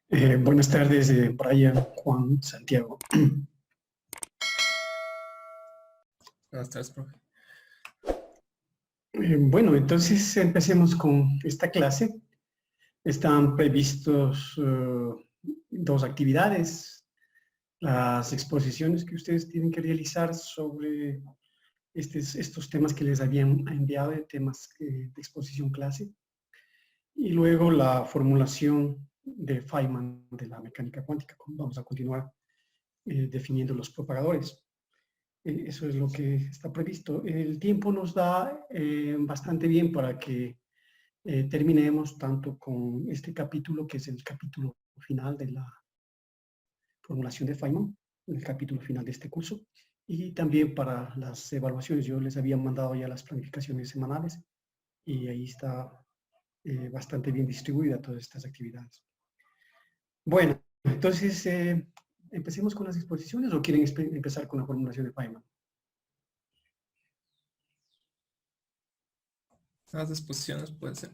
Buenas tardes, Brian, Juan, Santiago. Buenas tardes, profe. Bueno, entonces empecemos con esta clase. Están previstos dos actividades, las exposiciones que ustedes tienen que realizar sobre estos temas que les habían enviado, de temas de exposición clase, y luego la formulación de Feynman de la mecánica cuántica. Vamos a continuar definiendo los propagadores. Eso es lo que está previsto. El tiempo nos da bastante bien para que terminemos tanto con este capítulo, que es el capítulo final de la formulación de Feynman, el capítulo final de este curso, y también para las evaluaciones. Yo les había mandado ya las planificaciones semanales y ahí está bastante bien distribuida todas estas actividades. Bueno, entonces empecemos con las exposiciones, o quieren empezar con la formulación de Feynman. Las exposiciones pueden ser.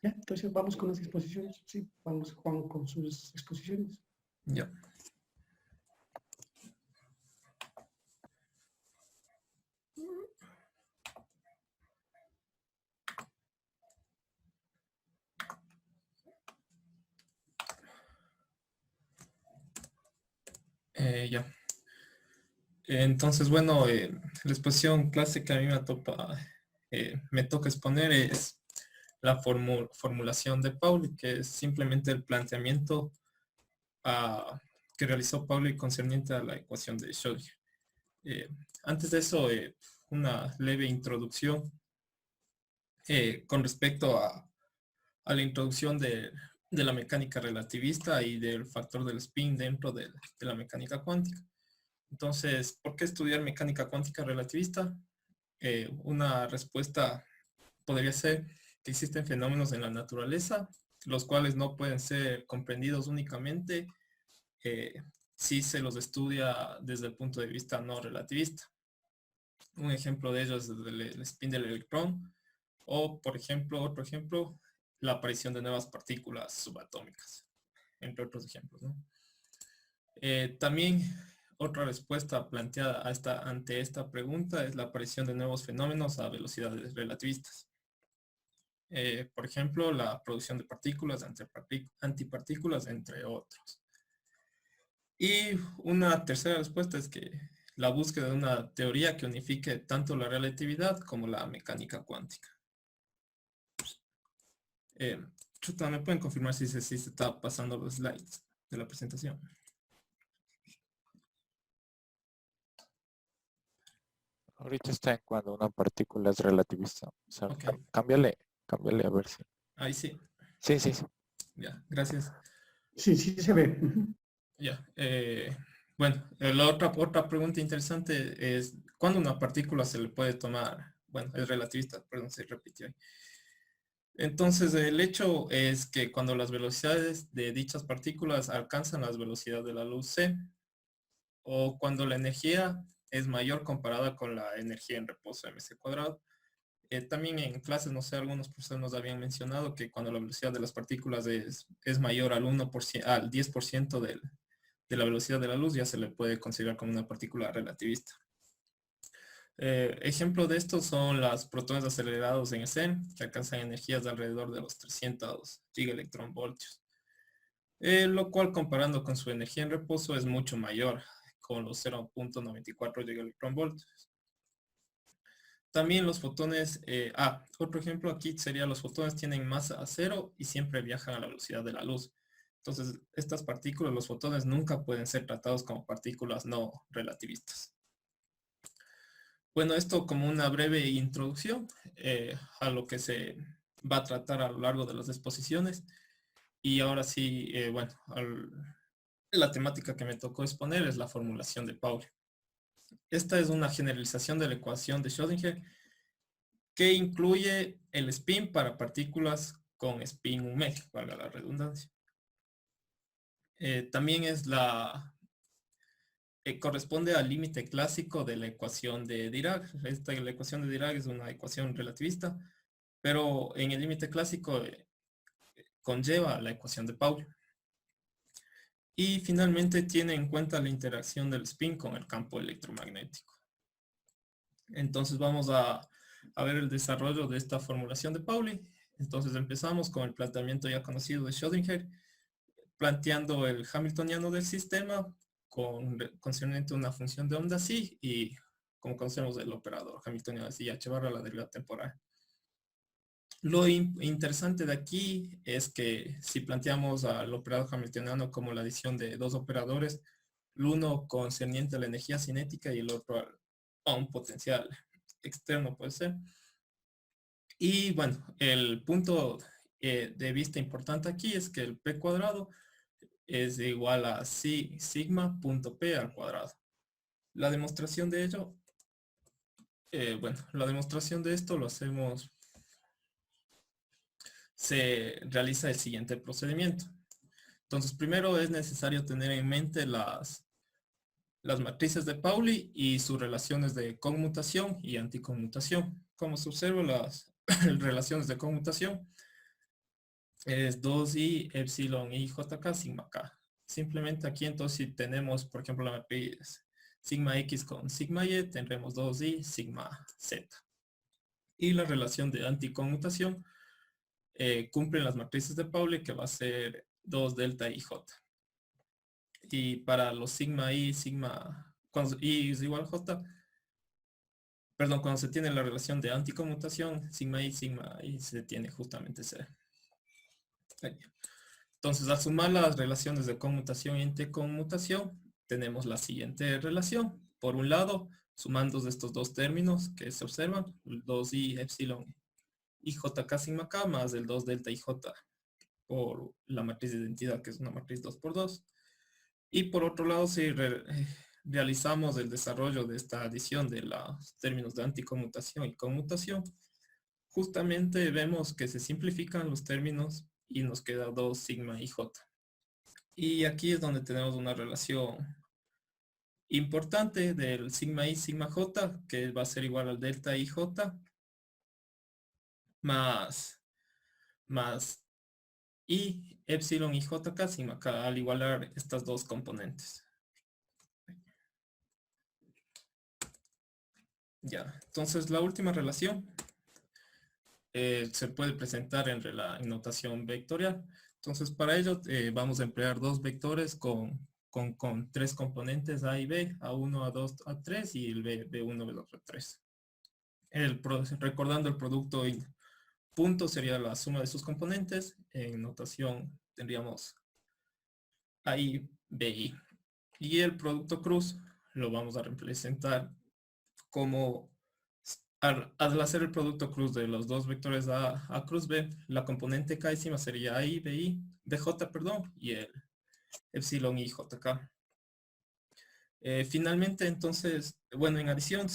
Ya, entonces vamos con las exposiciones. Sí, vamos, Juan, con sus exposiciones. Ya. Ya. Entonces, bueno, la exposición clase que a mí me toca exponer es la formulación de Pauli, que es simplemente el planteamiento que realizó Pauli concerniente a la ecuación de Schrödinger. Antes de eso, una leve introducción con respecto a la introducción de la mecánica relativista y del factor del spin dentro de la mecánica cuántica. Entonces, ¿por qué estudiar mecánica cuántica relativista? Una respuesta podría ser que existen fenómenos en la naturaleza, los cuales no pueden ser comprendidos únicamente si se los estudia desde el punto de vista no relativista. Un ejemplo de ello es el spin del electrón, o, por ejemplo, otro ejemplo, la aparición de nuevas partículas subatómicas, entre otros ejemplos, ¿no? También otra respuesta planteada ante esta pregunta es la aparición de nuevos fenómenos a velocidades relativistas. Por ejemplo, la producción de partículas, antipartículas, entre otros. Y una tercera respuesta es que la búsqueda de una teoría que unifique tanto la relatividad como la mecánica cuántica. Chuta, ¿me pueden confirmar si se está pasando los slides de la presentación? Ahorita está en cuando una partícula es relativista. O sea, Ok, cámbiale a ver si. ahí sí. Sí. Ya, gracias. Sí, sí se ve. Ya. Bueno, la otra pregunta interesante es, ¿cuándo una partícula se le puede tomar? Bueno, es relativista, perdón, se repitió ahí. Entonces, el hecho es que cuando las velocidades de dichas partículas alcanzan las velocidades de la luz c, o cuando la energía es mayor comparada con la energía en reposo mc cuadrado. También en clases, no sé, algunos profesores nos habían mencionado que cuando la velocidad de las partículas es mayor al 1%, al 10% de la velocidad de la luz, ya se le puede considerar como una partícula relativista. Ejemplo de esto son los protones acelerados en CERN, que alcanzan energías de alrededor de los 300 gigaelectronvoltios, lo cual comparando con su energía en reposo es mucho mayor, con los 0.94 gigaelectronvoltios. También los fotones, otro ejemplo aquí sería los fotones tienen masa cero y siempre viajan a la velocidad de la luz. Entonces, estas partículas, los fotones, nunca pueden ser tratados como partículas no relativistas. Bueno, esto como una breve introducción a lo que se va a tratar a lo largo de las exposiciones. Y ahora sí, bueno, la temática que me tocó exponer es la formulación de Pauli. Esta es una generalización de la ecuación de Schrödinger que incluye el spin para partículas con spin Unmel, valga la redundancia. También es corresponde al límite clásico de la ecuación de Dirac. La ecuación de Dirac es una ecuación relativista, pero en el límite clásico conlleva la ecuación de Pauli. Y finalmente tiene en cuenta la interacción del spin con el campo electromagnético. Entonces vamos a ver el desarrollo de esta formulación de Pauli. Entonces empezamos con el planteamiento ya conocido de Schrödinger, planteando el hamiltoniano del sistema concerniente a una función de onda psi y como conocemos el operador hamiltoniano de psi h barra la derivada temporal. Lo interesante de aquí es que si planteamos al operador hamiltoniano como la adición de dos operadores, el uno concerniente a la energía cinética y el otro a un potencial externo puede ser. Y bueno, el punto de vista importante aquí es que el P cuadrado es igual a sigma.p al cuadrado. La demostración de ello, la demostración de esto lo hacemos, se realiza el siguiente procedimiento. Entonces, primero es necesario tener en mente las matrices de Pauli y sus relaciones de conmutación y anticonmutación. Como se observa las relaciones de conmutación, es 2i epsilon i jk sigma k. Simplemente aquí entonces si tenemos, por ejemplo, la matriz sigma x con sigma y, tendremos 2i sigma z. Y la relación de anticonmutación cumplen las matrices de Pauli, que va a ser 2 delta i j. Y para los sigma i, cuando i es igual a j, perdón, cuando se tiene la relación de anticonmutación, sigma i se tiene justamente ese. Entonces, al sumar las relaciones de conmutación y anticonmutación, tenemos la siguiente relación. Por un lado, sumando de estos dos términos que se observan, el 2i epsilon i jk sigma k más el 2 delta i j por la matriz de identidad, que es una matriz 2×2. Y por otro lado, si realizamos el desarrollo de esta adición de los términos de anticonmutación y conmutación, justamente vemos que se simplifican los términos y nos queda 2 sigma i j. Y aquí es donde tenemos una relación importante del sigma i sigma j, que va a ser igual al delta i j más i epsilon i jk sigma k, al igualar estas dos componentes. Ya, entonces la última relación se puede presentar en notación vectorial. Entonces para ello vamos a emplear dos vectores con tres componentes A y B, A1, A2, A3 y el B1, B2, B3. Recordando el producto punto sería la suma de sus componentes. En notación tendríamos AI, BI. Y el producto cruz lo vamos a representar como, al hacer el producto cruz de los dos vectores A cruz B, la componente K sería AI, BI, BJ, perdón, y el epsilon i JK. Finalmente, entonces, bueno, en adición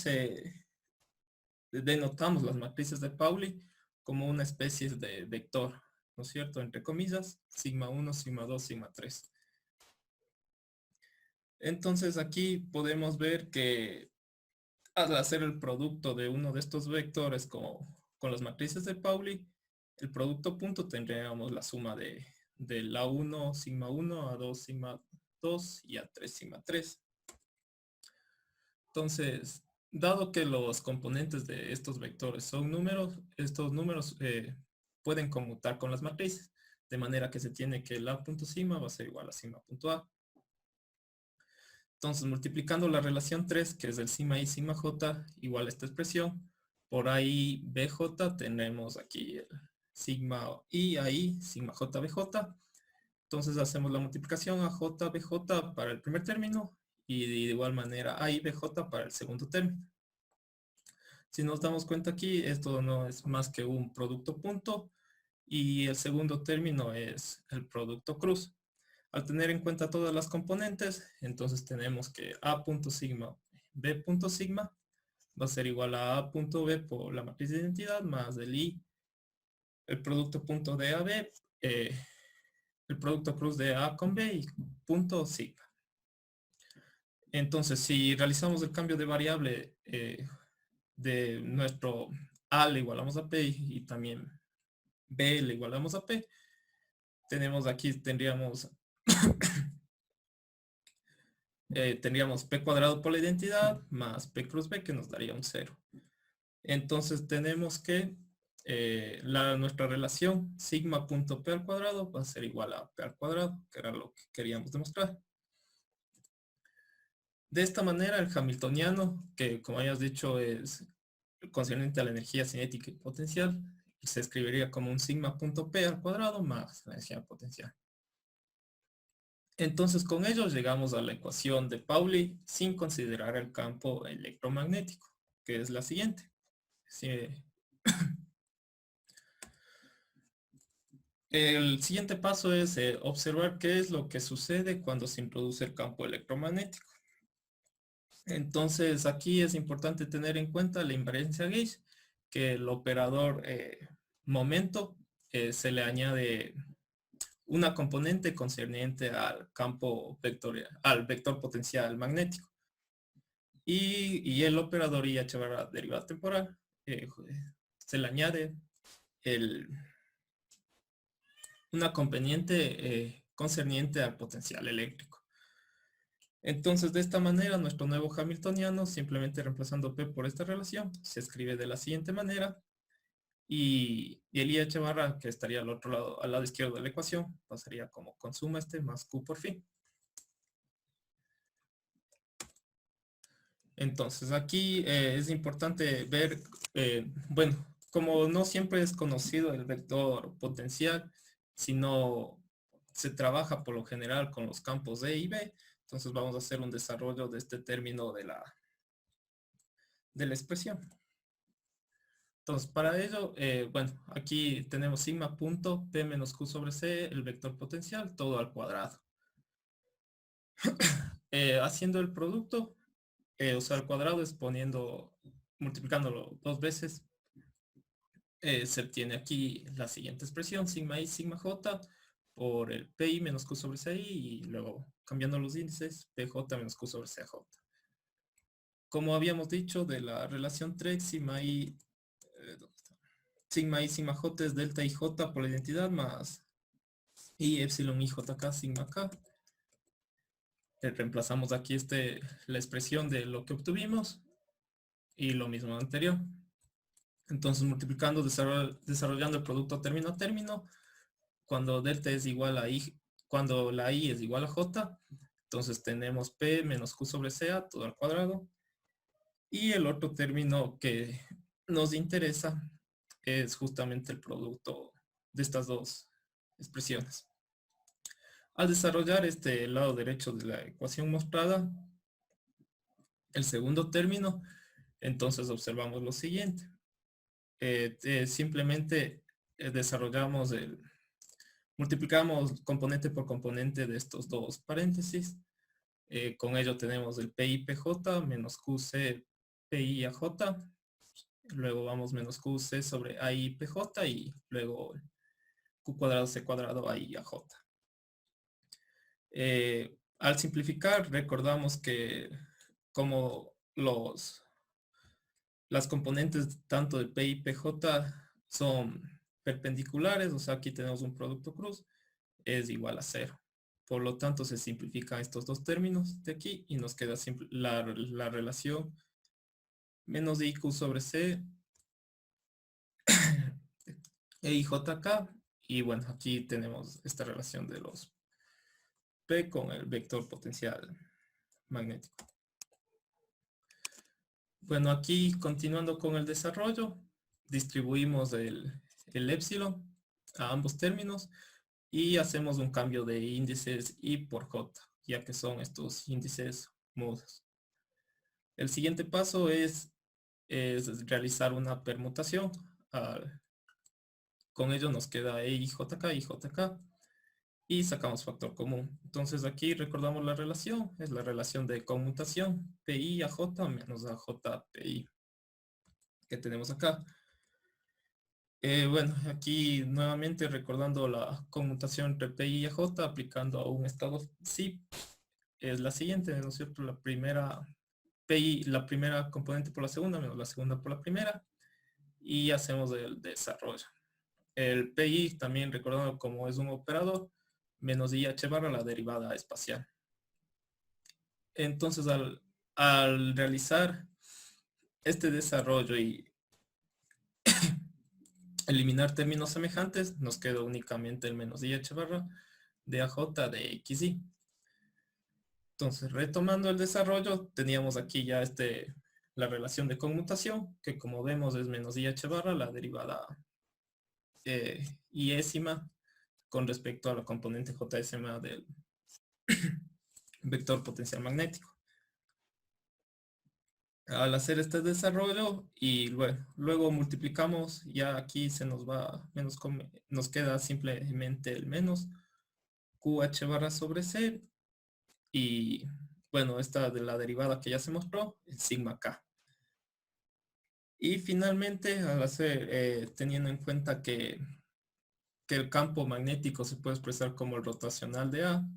denotamos las matrices de Pauli como una especie de vector, ¿no es cierto? Entre comillas, sigma 1, sigma 2, sigma 3. Entonces aquí podemos ver que al hacer el producto de uno de estos vectores con las matrices de Pauli, el producto punto tendríamos la suma de la 1, sigma 1, A2, sigma 2 y A3, sigma 3. Entonces, dado que los componentes de estos vectores son números, estos números pueden conmutar con las matrices, de manera que se tiene que el A.sigma va a ser igual a sigma.a. Entonces, multiplicando la relación 3, que es el sigma i, sigma j, igual a esta expresión, por ahí bj, tenemos aquí el sigma i, ahí, sigma j, bj. Entonces, hacemos la multiplicación a j, bj para el primer término y de igual manera a y bj para el segundo término. Si nos damos cuenta aquí, esto no es más que un producto punto y el segundo término es el producto cruz. Al tener en cuenta todas las componentes, entonces tenemos que A.sigma, B.sigma va a ser igual a A.b por la matriz de identidad más el I, el producto punto de AB, el producto cruz de A con B y punto sigma. Entonces, si realizamos el cambio de variable de nuestro A le igualamos a P y también B le igualamos a P, tenemos aquí, tendríamos tendríamos P cuadrado por la identidad más P cruz B, que nos daría un 0. Entonces tenemos que nuestra relación sigma.p al cuadrado va a ser igual a p al cuadrado, que era lo que queríamos demostrar. De esta manera, el hamiltoniano, que como hayas dicho es concerniente a la energía cinética y potencial, se escribiría como un sigma.p al cuadrado más la energía potencial. Entonces con ello llegamos a la ecuación de Pauli sin considerar el campo electromagnético, que es la siguiente. El siguiente paso es observar qué es lo que sucede cuando se introduce el campo electromagnético. Entonces aquí es importante tener en cuenta la invariancia gauge, que el operador momento se le añade una componente concerniente al campo vectorial, al vector potencial magnético. Y el operador IH barra derivada temporal se le añade una componente concerniente al potencial eléctrico. Entonces, de esta manera, nuestro nuevo hamiltoniano, simplemente reemplazando P por esta relación, se escribe de la siguiente manera. Y el IH barra, que estaría al otro lado, al lado izquierdo de la ecuación, pasaría como con suma más Q por phi. Entonces, aquí es importante ver, bueno, como no siempre es conocido el vector potencial, sino se trabaja por lo general con los campos E y B, entonces vamos a hacer un desarrollo de este término de la expresión. Entonces, para ello, bueno, aquí tenemos sigma punto P menos Q sobre C, el vector potencial, todo al cuadrado. Haciendo el producto, o sea, al cuadrado es multiplicándolo 2 veces, se obtiene aquí la siguiente expresión, sigma I, sigma J, por el PI menos Q sobre CI, y luego cambiando los índices, PJ menos Q sobre CJ. Como habíamos dicho de la relación TREX, sigma I, sigma I, sigma J es delta IJ por la identidad más I, epsilon IJK, sigma K. Reemplazamos aquí la expresión de lo que obtuvimos y lo mismo anterior. Entonces multiplicando, desarrollando el producto término a término, cuando delta es igual a I, cuando la I es igual a J, entonces tenemos P menos Q sobre CA, todo al cuadrado. Y el otro término que nos interesa es justamente el producto de estas dos expresiones. Al desarrollar este lado derecho de la ecuación mostrada, el segundo término, entonces observamos lo siguiente. Simplemente desarrollamos multiplicamos componente por componente de estos dos paréntesis. Con ello tenemos el PIPJ menos QC PIAJ. Luego vamos menos QC sobre AIPJ y luego Q cuadrado C cuadrado AIAJ. Al simplificar, recordamos que como las componentes tanto de P y PJ son perpendiculares, o sea, aquí tenemos un producto cruz, es igual a 0. Por lo tanto, se simplifican estos dos términos de aquí y nos queda la relación menos de IQ sobre C e IJK. Y bueno, aquí tenemos esta relación de los P con el vector potencial magnético. Bueno, aquí continuando con el desarrollo, distribuimos el epsilon a ambos términos y hacemos un cambio de índices I por J, ya que son estos índices mudos. El siguiente paso es realizar una permutación. Con ello nos queda EIJK y JK y sacamos factor común. Entonces aquí recordamos la relación, es la relación de conmutación PI a J menos a JPI que tenemos acá. Bueno, aquí nuevamente recordando la conmutación entre PI y J aplicando a un estado SIP es la siguiente, ¿no es cierto? La primera PI, la primera componente por la segunda menos la segunda por la primera y hacemos el desarrollo. El PI también recordando como es un operador menos IH barra la derivada espacial. Entonces, al realizar este desarrollo y eliminar términos semejantes, nos queda únicamente el menos IH barra de AJ de XY. Entonces, retomando el desarrollo, teníamos aquí ya la relación de conmutación, que como vemos es menos IH barra, la derivada iésima con respecto a la componente JSMA del vector potencial magnético. Al hacer este desarrollo y luego multiplicamos, ya aquí se nos va, nos queda simplemente el menos QH barra sobre C y bueno, esta de la derivada que ya se mostró, el sigma K. Y finalmente, al hacer, teniendo en cuenta que el campo magnético se puede expresar como el rotacional de A,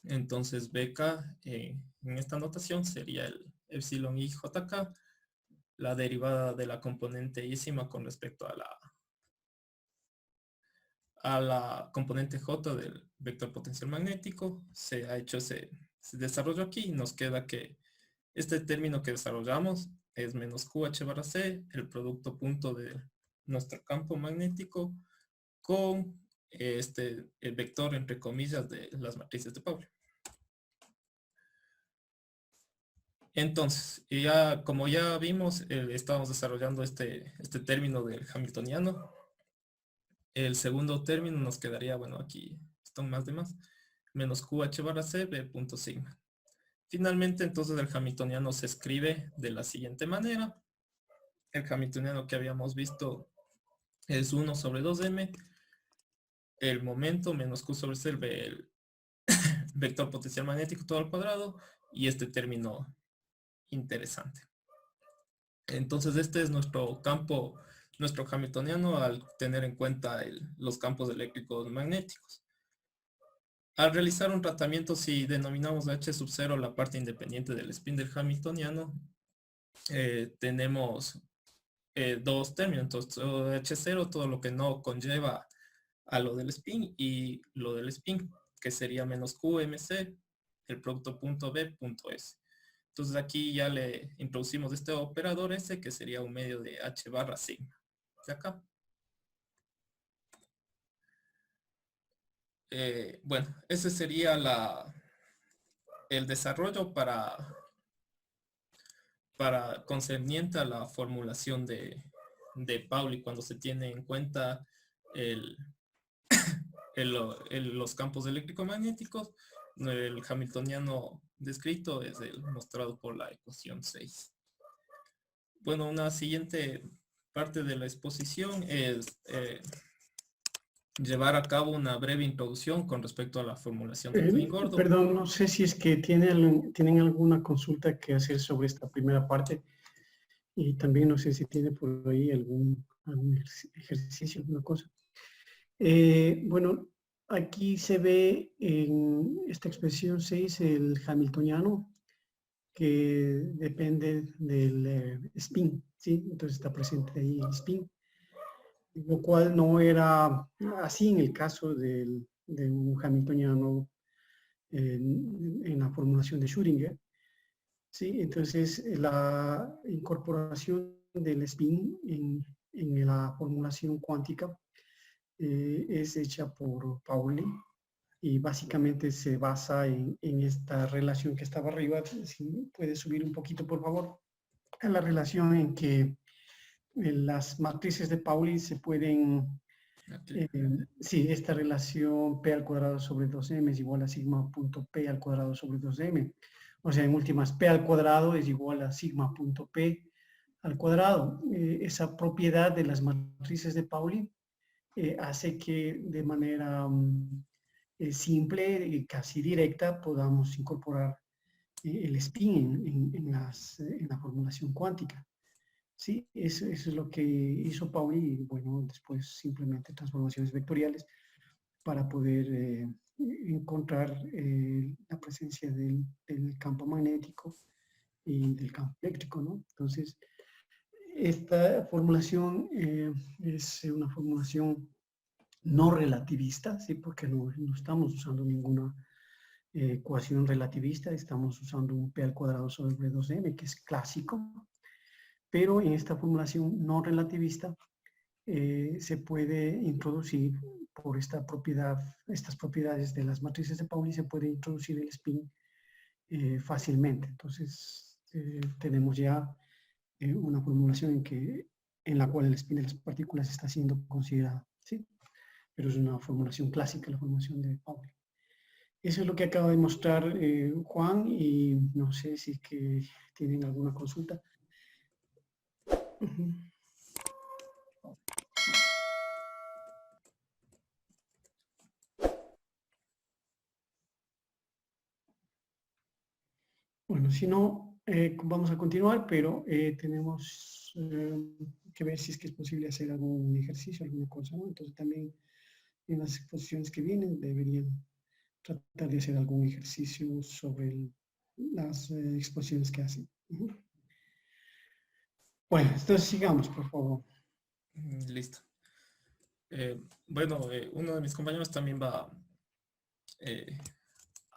entonces BK en esta notación sería el epsilon IJK, la derivada de la componente ísima con respecto a la componente J del vector potencial magnético. Se ha hecho ese desarrollo aquí y nos queda que este término que desarrollamos es menos QH barra C, el producto punto de nuestro campo magnético con el vector entre comillas de las matrices de Pauli. Entonces, como ya vimos, estábamos desarrollando este término del hamiltoniano. El segundo término nos quedaría, bueno, aquí están más de más, menos QH barra C, B punto sigma. Finalmente, entonces, el hamiltoniano se escribe de la siguiente manera. El hamiltoniano que habíamos visto es 1 sobre 2m, el momento menos Q sobre C, el vector potencial magnético todo al cuadrado, y este término interesante. Entonces este es nuestro campo, nuestro hamiltoniano al tener en cuenta los campos eléctricos magnéticos. Al realizar un tratamiento, si denominamos H sub 0 la parte independiente del spin del hamiltoniano, tenemos dos términos. Entonces H0, todo lo que no conlleva a lo del spin, y lo del spin, que sería menos QMC, el producto punto B punto S. Entonces aquí ya le introducimos este operador S, que sería un medio de H barra sigma. De acá. Bueno, ese sería el desarrollo para concerniente a la formulación de Pauli, cuando se tiene en cuenta los campos eléctrico-magnéticos. El hamiltoniano descrito es el mostrado por la ecuación 6. Bueno, una siguiente parte de la exposición es llevar a cabo una breve introducción con respecto a la formulación de Klein-Gordon. Perdón, no sé si es que tienen alguna consulta que hacer sobre esta primera parte, y también no sé si tiene por ahí algún ejercicio, alguna cosa. Bueno, aquí se ve en esta expresión 6 el hamiltoniano, que depende del spin, ¿sí? Entonces está presente ahí el spin, lo cual no era así en el caso de un hamiltoniano en la formulación de Schrödinger, ¿sí? Entonces la incorporación del spin en la formulación cuántica es hecha por Pauli, y básicamente se basa en esta relación que estaba arriba. Si puedes subir un poquito, por favor, a la relación en que las matrices de Pauli se pueden, sí, esta relación P al cuadrado sobre 2m es igual a sigma punto P al cuadrado sobre 2m. O sea, en últimas, P al cuadrado es igual a sigma punto P al cuadrado. Esa propiedad de las matrices de Pauli hace que de manera simple y casi directa podamos incorporar el spin en la formulación cuántica. Sí, eso es lo que hizo Pauli, y bueno, después simplemente transformaciones vectoriales para poder encontrar la presencia del campo magnético y del campo eléctrico, ¿no? Entonces, esta formulación es una formulación no relativista, ¿sí? Porque no estamos usando ninguna ecuación relativista, estamos usando un P al cuadrado sobre 2m, que es clásico, pero en esta formulación no relativista se puede introducir por esta propiedad, estas propiedades de las matrices de Pauli, se puede introducir el spin fácilmente. Entonces, tenemos ya una formulación en la cual el spin de las partículas está siendo considerado, ¿sí? Pero es una formulación clásica, la formulación de Pauli. Eso es lo que acaba de mostrar Juan, y no sé si que tienen alguna consulta. Bueno, si no, vamos a continuar, pero tenemos que ver si es que es posible hacer algún ejercicio, alguna cosa, ¿no? Entonces también en las exposiciones que vienen deberían tratar de hacer algún ejercicio sobre las exposiciones que hacen. Bueno, entonces sigamos, por favor. Listo. Bueno, uno de mis compañeros también va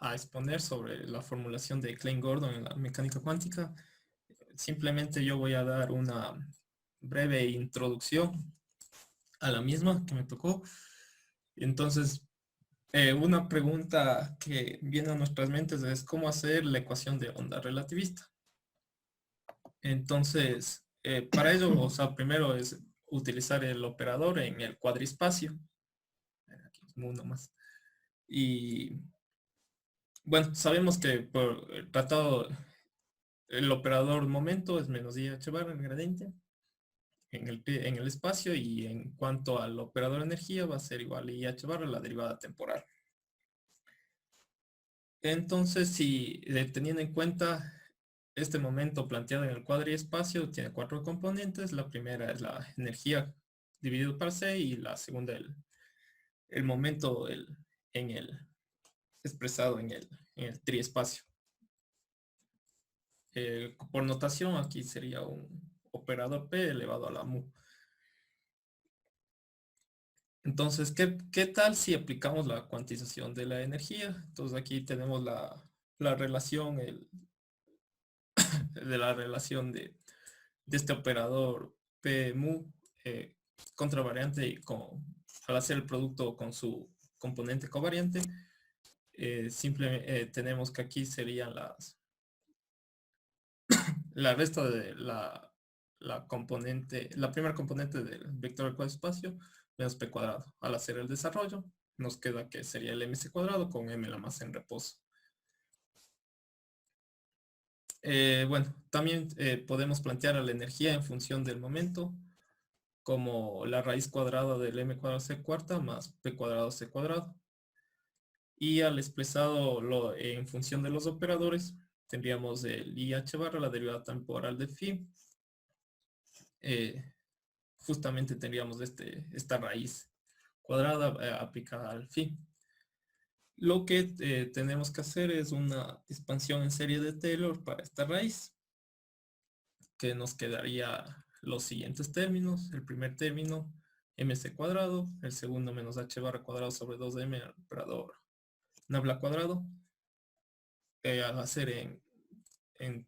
a exponer sobre la formulación de Klein-Gordon en la mecánica cuántica. Simplemente yo voy a dar una breve introducción a la misma que me tocó. Entonces, una pregunta que viene a nuestras mentes es cómo hacer la ecuación de onda relativista. Entonces, para ello, o sea, primero es utilizar el operador en el cuadrispacio. Aquí es uno más. Y bueno, sabemos que por el tratado, el operador momento es menos IH barra el gradiente en el espacio, y en cuanto al operador energía va a ser igual a IH barra la derivada temporal. Entonces, si teniendo en cuenta este momento planteado en el cuadriespacio, tiene 4 componentes. La primera es la energía dividido por C, y la segunda el momento expresado en el triespacio. Por notación, aquí sería un operador P elevado a la mu. Entonces, ¿qué tal si aplicamos la cuantización de la energía? Entonces aquí tenemos la relación de este operador P mu contravariante, y al hacer el producto con su componente covariante, simplemente tenemos que aquí serían la resta de la primera componente del vector del cuadrespacio menos p cuadrado. Al hacer el desarrollo, nos queda que sería el mc cuadrado con m la masa en reposo. Bueno, también podemos plantear a la energía en función del momento como la raíz cuadrada del m cuadrado c cuarta más p cuadrado c cuadrado. Y al expresado en función de los operadores, tendríamos el IH barra la derivada temporal de phi. Justamente tendríamos esta raíz cuadrada aplicada al phi. Lo que tenemos que hacer es una expansión en serie de Taylor para esta raíz, que nos quedaría los siguientes términos. El primer término, mc cuadrado. El segundo, menos h barra cuadrado sobre 2m al operador nabla cuadrado. Al hacer en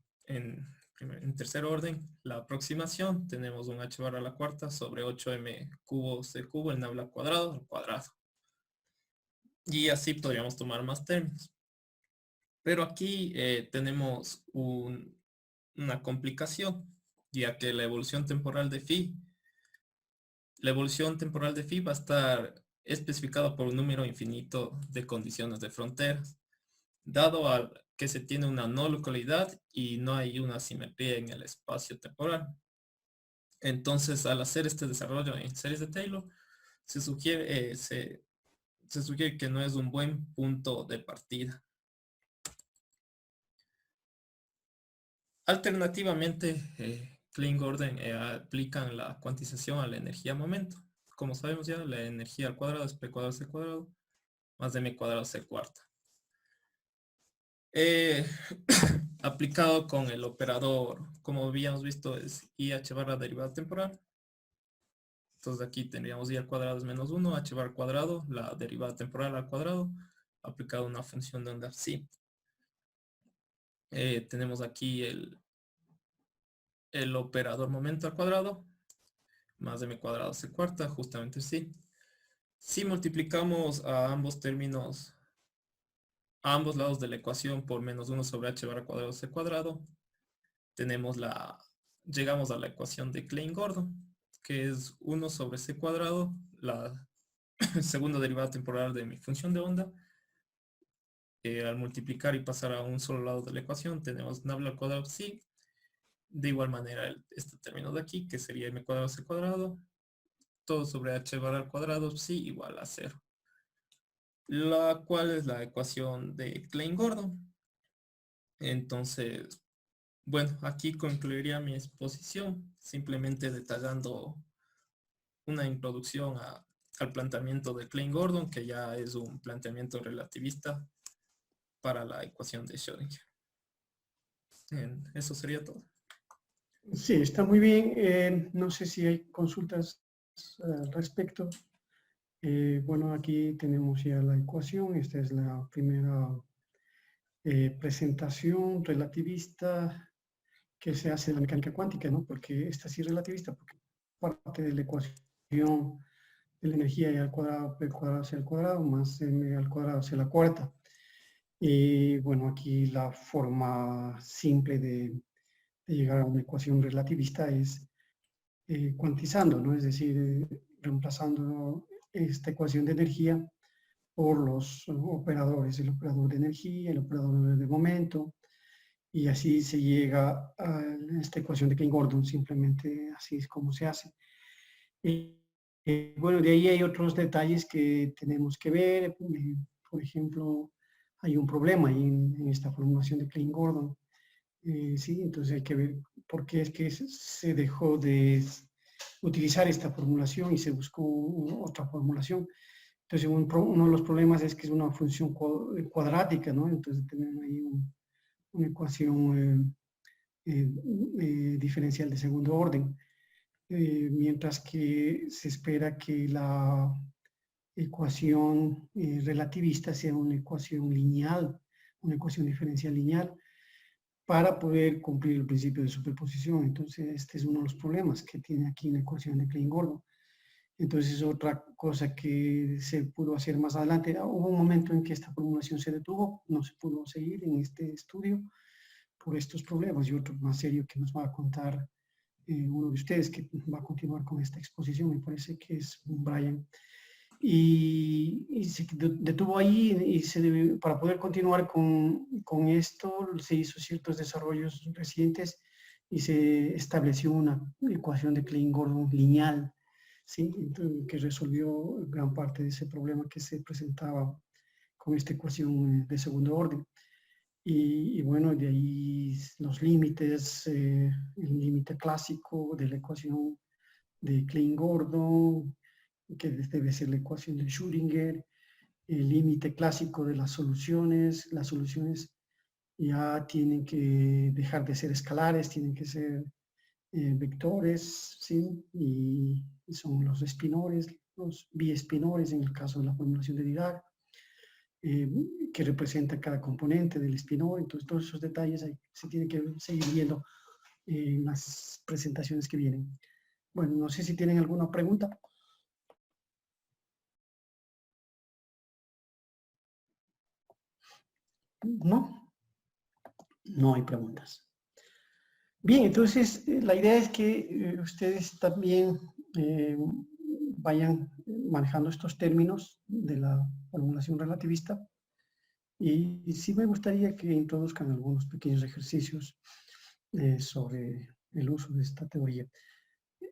tercer orden la aproximación, tenemos un h barra a la cuarta sobre 8m cubo c cubo el nabla cuadrado al cuadrado. Y así podríamos tomar más términos. Pero aquí tenemos una complicación, ya que la evolución temporal de phi va a estar especificada por un número infinito de condiciones de fronteras, dado que se tiene una no localidad y no hay una simetría en el espacio temporal. Entonces, al hacer este desarrollo en series de Taylor, se sugiere que no es un buen punto de partida. Alternativamente, Klein-Gordon aplican la cuantización a la energía momento. Como sabemos ya, la energía al cuadrado es p cuadrado c cuadrado más m cuadrado c cuarta. Aplicado con el operador, como habíamos visto, es IH barra derivada temporal. Entonces aquí tendríamos I al cuadrado es menos 1, H barra al cuadrado, la derivada temporal al cuadrado, aplicado una función de onda psi. Tenemos aquí el operador momento al cuadrado, más m cuadrado c cuarta, justamente sí. Si multiplicamos a ambos términos, a ambos lados de la ecuación por menos 1 sobre h barra cuadrado c cuadrado, llegamos a la ecuación de Klein-Gordon, que es 1 sobre c cuadrado, la segunda derivada temporal de mi función de onda. Al multiplicar y pasar a un solo lado de la ecuación, tenemos nabla al cuadrado psi. De igual manera, este término de aquí, que sería m cuadrado c cuadrado, todo sobre h barra al cuadrado psi igual a 0. La cual es la ecuación de Klein-Gordon. Entonces, bueno, aquí concluiría mi exposición, simplemente detallando una introducción al planteamiento de Klein-Gordon, que ya es un planteamiento relativista para la ecuación de Schrödinger. Eso sería todo. Sí, está muy bien. No sé si hay consultas al respecto. Bueno, aquí tenemos ya la ecuación. Esta es la primera presentación relativista que se hace de la mecánica cuántica, ¿no? Porque esta sí es relativista, porque parte de la ecuación de la energía y al cuadrado, p cuadrado hacia el cuadrado, más m al cuadrado hacia la cuarta. Y bueno, aquí la forma simple de llegar a una ecuación relativista es cuantizando, ¿no? Es decir, reemplazando esta ecuación de energía por los operadores, el operador de energía, el operador de momento, y así se llega a esta ecuación de Klein-Gordon, simplemente así es como se hace. Bueno, de ahí hay otros detalles que tenemos que ver. Por ejemplo, hay un problema ahí en esta formulación de Klein-Gordon. Sí, entonces hay que ver por qué es que se dejó de utilizar esta formulación y se buscó otra formulación. Entonces, uno de los problemas es que es una función cuadrática, ¿no? Entonces tenemos ahí una ecuación diferencial de segundo orden. Mientras que se espera que la ecuación relativista sea una ecuación lineal, una ecuación diferencial lineal, para poder cumplir el principio de superposición. Entonces, este es uno de los problemas que tiene aquí la ecuación de Klein-Gordon. Entonces, otra cosa que se pudo hacer más adelante, hubo un momento en que esta formulación se detuvo, no se pudo seguir en este estudio por estos problemas, y otro más serio que nos va a contar uno de ustedes que va a continuar con esta exposición, me parece que es Brian. Y se detuvo ahí y para poder continuar con esto se hizo ciertos desarrollos recientes y se estableció una ecuación de Klein-Gordon lineal, ¿sí? Que resolvió gran parte de ese problema que se presentaba con esta ecuación de segundo orden. Y bueno, de ahí los límites, el límite clásico de la ecuación de Klein-Gordon, que debe ser la ecuación de Schrödinger, el límite clásico de las soluciones ya tienen que dejar de ser escalares, tienen que ser vectores, ¿sí? Y son los espinores, los biespinores en el caso de la formulación de Dirac, que representa cada componente del espinor. Entonces, todos esos detalles se tienen que seguir viendo en las presentaciones que vienen. Bueno, no sé si tienen alguna pregunta. ¿No? No hay preguntas. Bien, entonces la idea es que ustedes también vayan manejando estos términos de la formulación relativista, y sí me gustaría que introduzcan algunos pequeños ejercicios sobre el uso de esta teoría.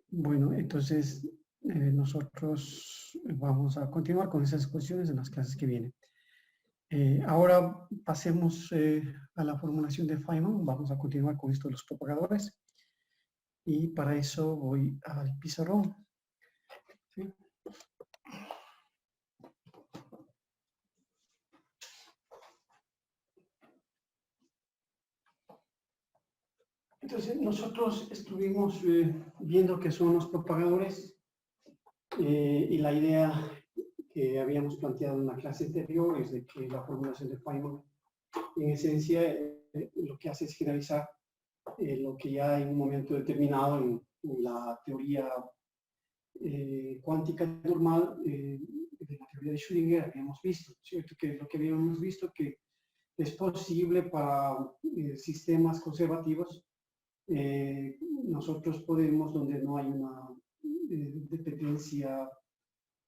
Bueno, entonces nosotros vamos a continuar con esas cuestiones en las clases que vienen. Ahora pasemos a la formulación de Feynman. Vamos a continuar con esto de los propagadores. Y para eso voy al pizarrón. ¿Sí? Entonces, nosotros estuvimos viendo qué son los propagadores y la idea que habíamos planteado en la clase anterior es de que la formulación de Feynman, en esencia, lo que hace es generalizar lo que ya en un momento determinado en la teoría cuántica normal de la teoría de Schrödinger habíamos visto, ¿cierto? Que lo que habíamos visto que es posible para sistemas conservativos, nosotros podemos, donde no hay una dependencia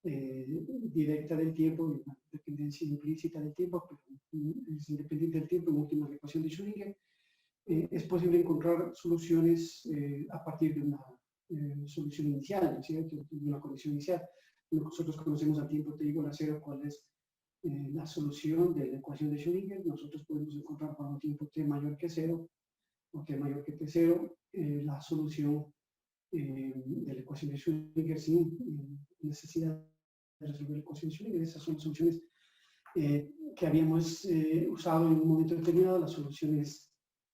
directa del tiempo, una dependencia implícita del tiempo, pero es independiente del tiempo, en última la ecuación de Schrödinger, es posible encontrar soluciones a partir de una solución inicial, ¿cierto? De una condición inicial. Nosotros conocemos al tiempo t igual a 0 cuál es la solución de la ecuación de Schrödinger. Nosotros podemos encontrar para un tiempo t mayor que 0 o t mayor que t0 la solución de la ecuación de Schrödinger sin necesidad de resolver la ecuación de Schrödinger. Esas son las soluciones que habíamos usado en un momento determinado, las soluciones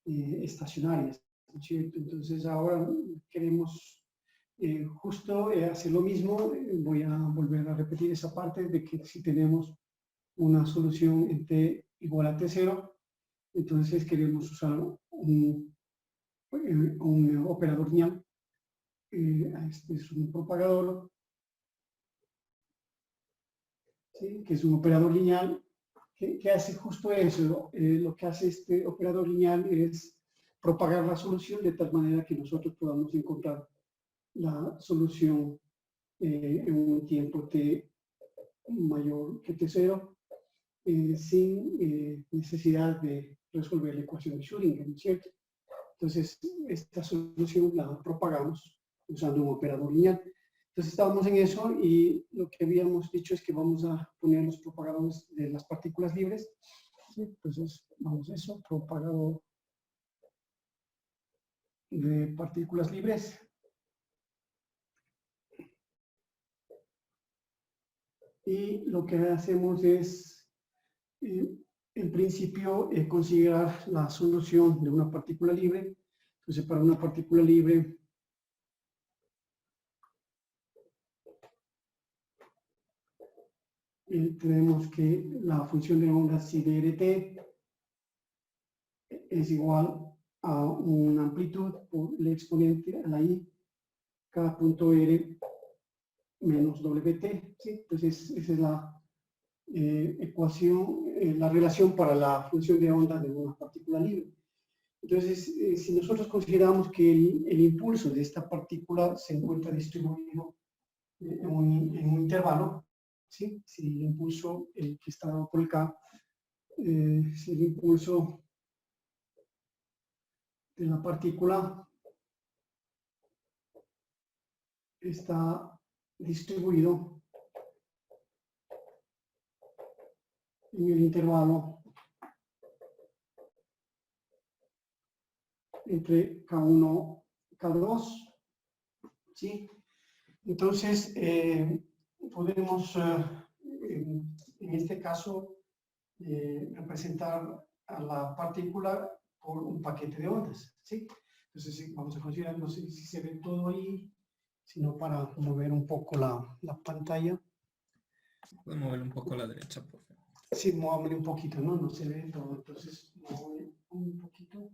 estacionarias, ¿cierto? Entonces ahora queremos justo hacer lo mismo. Voy a volver a repetir esa parte de que si tenemos una solución en t igual a t0, entonces queremos usar un operador lineal. Este es un propagador, ¿sí? Que es un operador lineal que hace justo eso. Lo que hace este operador lineal es propagar la solución de tal manera que nosotros podamos encontrar la solución en un tiempo t mayor que t0 sin necesidad de resolver la ecuación de Schrödinger, ¿no es cierto? Entonces, esta solución la propagamos usando un operador lineal. Entonces, estábamos en eso y lo que habíamos dicho es que vamos a poner los propagadores de las partículas libres. ¿Sí? Entonces, vamos a eso, propagador de partículas libres. Y lo que hacemos es, en principio, considerar la solución de una partícula libre. Entonces, para una partícula libre, tenemos que la función de onda psi dt es igual a una amplitud por el exponente a la i k punto r menos wt. ¿Sí? Entonces, esa es la ecuación, la relación para la función de onda de una partícula libre. Entonces, si nosotros consideramos que el impulso de esta partícula se encuentra distribuido en un intervalo, ¿sí? Si el impulso que está dado por el K, si el impulso de la partícula está distribuido en el intervalo entre K1 y K2, ¿sí? Entonces, podemos, en este caso, representar a la partícula por un paquete de ondas, ¿sí? Entonces, vamos a considerar, no sé si se ve todo ahí, sino para mover un poco la pantalla. Puedo mover un poco a la derecha, por favor. Sí, muévame un poquito, ¿no? No se ve todo, entonces mueve un poquito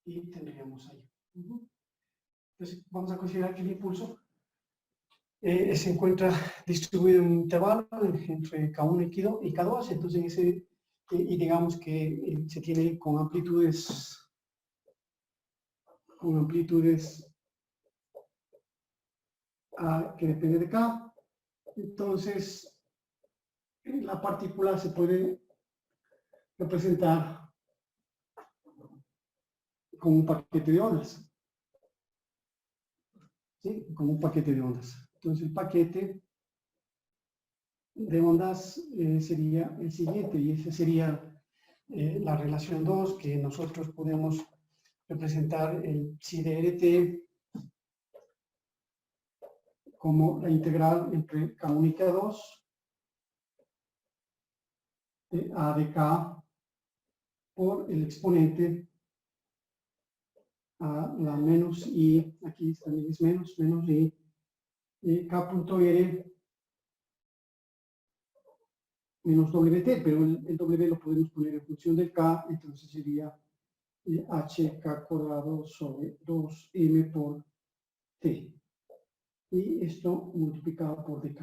y tendríamos ahí. Entonces, vamos a considerar que el impulso se encuentra distribuido en un intervalo entre K1 y K2, entonces ese, y digamos que se tiene con amplitudes que depende de K. Entonces, la partícula se puede representar como un paquete de ondas. ¿Sí? Como un paquete de ondas. Entonces, el paquete de ondas sería el siguiente, y esa sería la relación 2, que nosotros podemos representar el psi de rt como la integral entre K1 y K2 de A de K por el exponente a la menos I, aquí también es menos I, K punto R menos WT, pero el W lo podemos poner en función del K, entonces sería HK cuadrado sobre 2M por T. Y esto multiplicado por dk.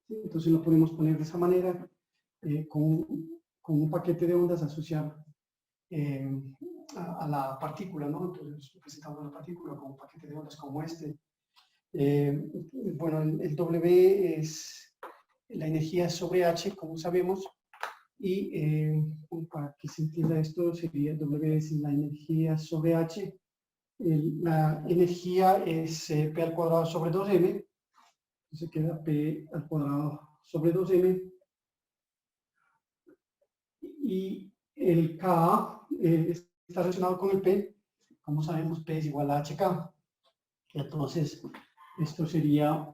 ¿Sí? Entonces lo podemos poner de esa manera, con un paquete de ondas asociado a la partícula, ¿no? Entonces representamos la partícula con un paquete de ondas como este. Bueno, el W es la energía sobre H, como sabemos, y para que se entienda esto, sería W es la energía sobre H. La energía es P al cuadrado sobre 2M, entonces queda P al cuadrado sobre 2M, y el K está relacionado con el P. Como sabemos, P es igual a HK. Entonces, esto sería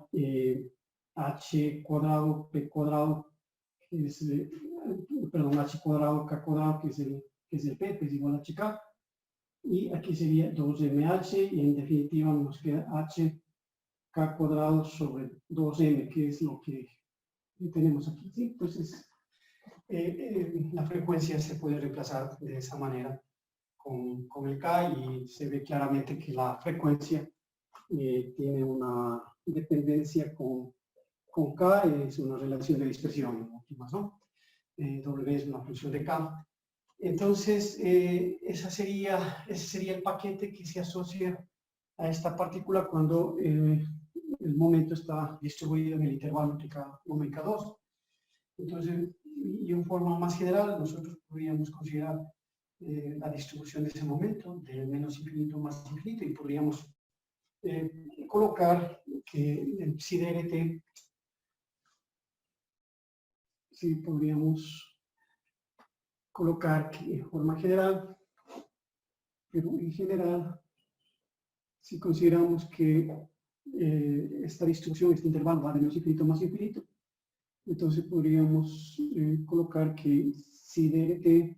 H cuadrado, P cuadrado, que es, perdón, H cuadrado, K cuadrado, que es el P es igual a HK. Y aquí sería 2MH, y en definitiva nos queda HK cuadrado sobre 2M, que es lo que tenemos aquí, ¿sí? Entonces, la frecuencia se puede reemplazar de esa manera con el K, y se ve claramente que la frecuencia tiene una dependencia con K, es una relación de dispersión en últimas, ¿no? W es una función de K. Entonces, ese sería el paquete que se asocia a esta partícula cuando el momento está distribuido en el intervalo de K1 y K2. Entonces, y en forma más general, nosotros podríamos considerar la distribución de ese momento, del menos infinito más infinito, y podríamos colocar que el psi dt, sí, podríamos colocar que en forma general, pero en general, si consideramos que esta distribución, este intervalo va de menos infinito más infinito, entonces podríamos colocar que psi dt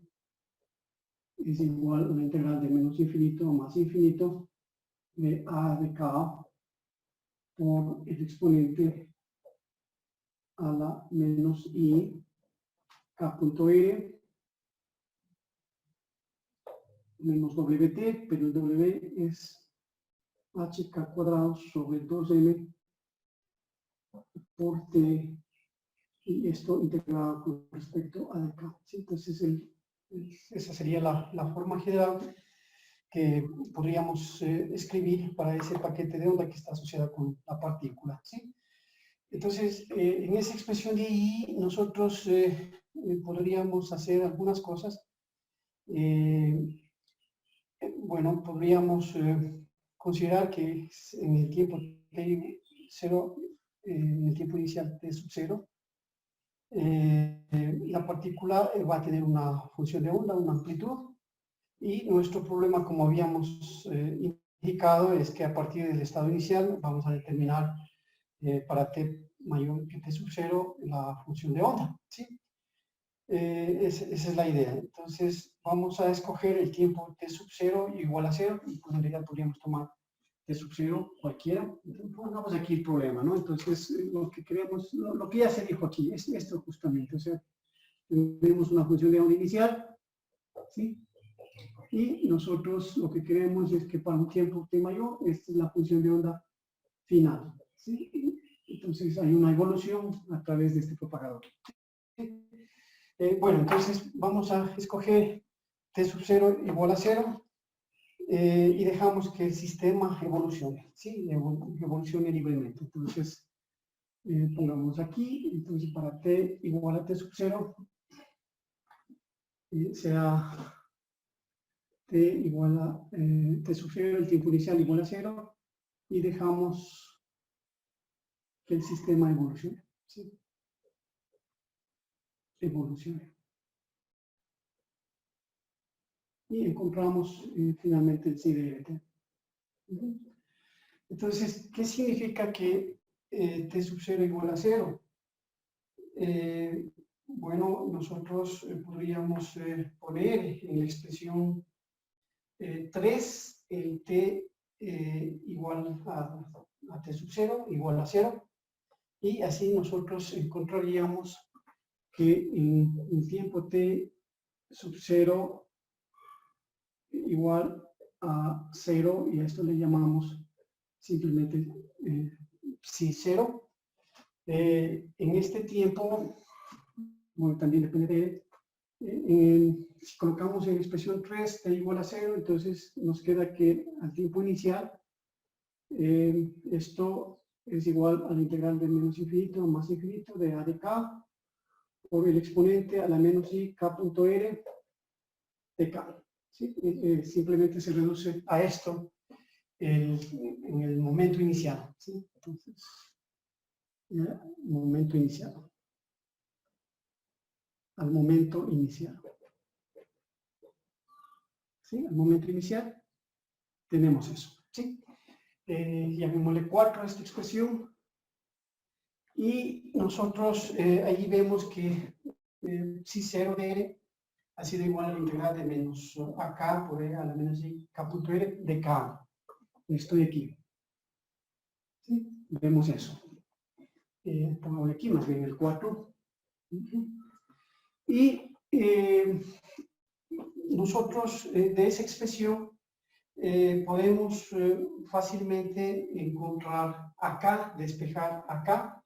es igual a una integral de menos infinito a más infinito de a de k por el exponente a la menos i k.r menos wt, pero el w es hk cuadrado sobre 2m por t, y esto integrado con respecto a dk. ¿Sí? Entonces, esa sería la forma general que podríamos escribir para ese paquete de onda que está asociado con la partícula, ¿sí? Entonces, en esa expresión de I, nosotros podríamos hacer algunas cosas. Bueno, podríamos considerar que en el tiempo t0, en el tiempo inicial t sub 0, la partícula va a tener una función de onda, una amplitud, y nuestro problema, como habíamos indicado, es que a partir del estado inicial vamos a determinar para t mayor que t sub 0 la función de onda, ¿sí? Esa es la idea. Entonces vamos a escoger el tiempo t sub 0 igual a 0, y pues en realidad podríamos tomar t sub 0 cualquiera. Entonces, pongamos aquí el problema, ¿no? Entonces lo que queremos, lo que ya se dijo aquí, es esto justamente. O sea, tenemos una función de onda inicial, ¿sí? Y nosotros lo que queremos es que para un tiempo t mayor, esta es la función de onda final, ¿sí? Entonces hay una evolución a través de este propagador. Bueno, entonces vamos a escoger t sub 0 igual a 0, y dejamos que el sistema evolucione, ¿sí? Evolucione libremente. Entonces, pongamos aquí, entonces para t igual a t sub 0, sea t igual a t sub 0, el tiempo inicial igual a 0, y dejamos que el sistema evolucione, ¿sí? Evolucione. Y encontramos finalmente el psi dt. Entonces, ¿qué significa que t sub 0 igual a 0? Bueno, nosotros podríamos poner en la expresión 3 el t igual a t sub 0 igual a 0, y así nosotros encontraríamos que en el tiempo t sub 0 igual a 0, y a esto le llamamos simplemente psi 0. En este tiempo, bueno, también depende de, si colocamos en expresión 3 t igual a 0, entonces nos queda que al tiempo inicial esto es igual a la integral de menos infinito a más infinito de a de k por el exponente a la menos i k.r de k. ¿Sí? Simplemente se reduce a esto en el momento inicial. ¿Sí? Entonces, momento inicial. Al momento inicial. ¿Sí? Al momento inicial tenemos eso. ¿Sí? Llamémosle 4 a esta expresión. Y nosotros ahí vemos que psi 0 de r ha sido igual a la integral de menos ak por e a la menos i k.r de k. Estoy aquí. ¿Sí? Vemos eso. Pongámosle aquí más bien el 4. Y nosotros de esa expresión podemos fácilmente encontrar acá, despejar acá.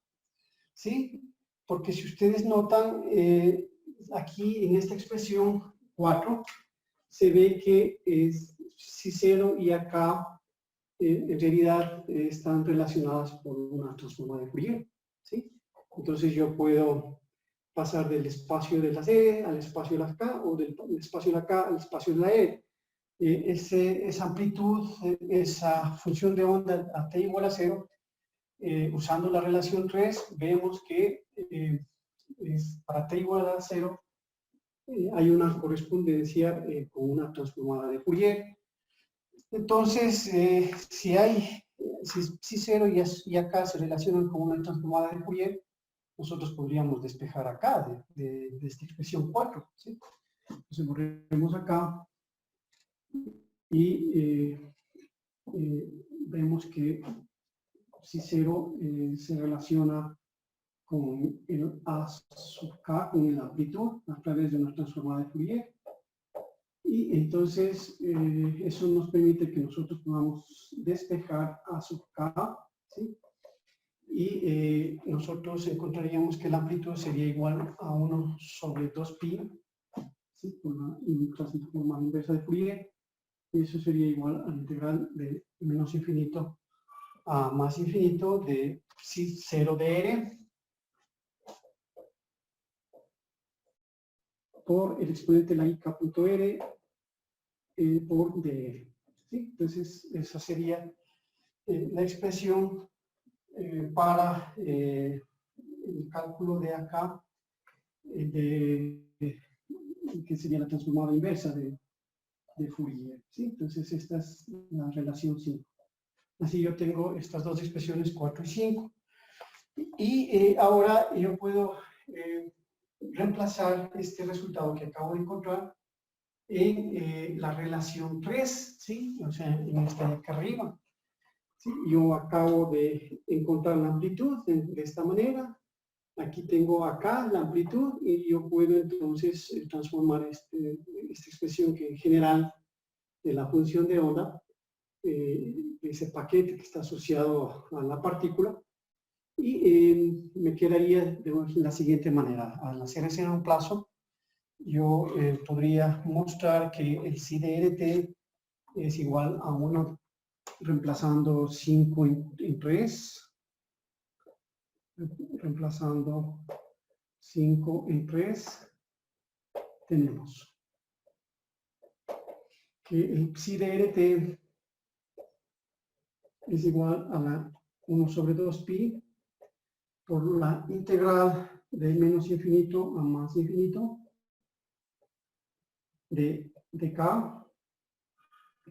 ¿Sí? Porque si ustedes notan, aquí en esta expresión 4, se ve que psi 0 y acá en realidad están relacionadas por una transformada de Fourier. ¿Sí? Entonces yo puedo pasar del espacio de la C al espacio de la K, o del espacio de la K al espacio de la E. Esa amplitud, esa función de onda a t igual a 0, usando la relación 3, vemos que para t igual a 0 hay una correspondencia con una transformada de Fourier. Entonces, si 0 y acá se relacionan con una transformada de Fourier, nosotros podríamos despejar acá de esta expresión 4. ¿Sí? Entonces volvemos acá y vemos que psi 0 se relaciona con el A sub K, con la amplitud, a través de una transformada de Fourier. Y entonces eso nos permite que nosotros podamos despejar A sub K, ¿sí? Y nosotros encontraríamos que la amplitud sería igual a 1 sobre 2pi, ¿sí? Por la transformada inversa de Fourier. Y eso sería igual a la integral de menos infinito a más infinito de psi 0 de r por el exponente de la i k.r por dr. ¿Sí? Entonces, esa sería la expresión para el cálculo de acá, que sería la transformada inversa de Fourier. ¿Sí? Entonces, esta es la relación 5. Así yo tengo estas dos expresiones 4 y 5. Y ahora yo puedo reemplazar este resultado que acabo de encontrar en la relación 3, ¿sí? O sea, en esta de acá arriba. ¿Sí? Yo acabo de encontrar la amplitud de esta manera. Aquí tengo acá la amplitud y yo puedo entonces transformar esta expresión que en general de la función de onda, ese paquete que está asociado a la partícula, y me quedaría de la siguiente manera. Al hacer ese reemplazo, yo podría mostrar que el psi de rt es igual a 1 reemplazando 5 en 3, reemplazando 5 en 3, tenemos que el psi de rt es igual a la 1 sobre 2pi por la integral de menos infinito a más infinito de k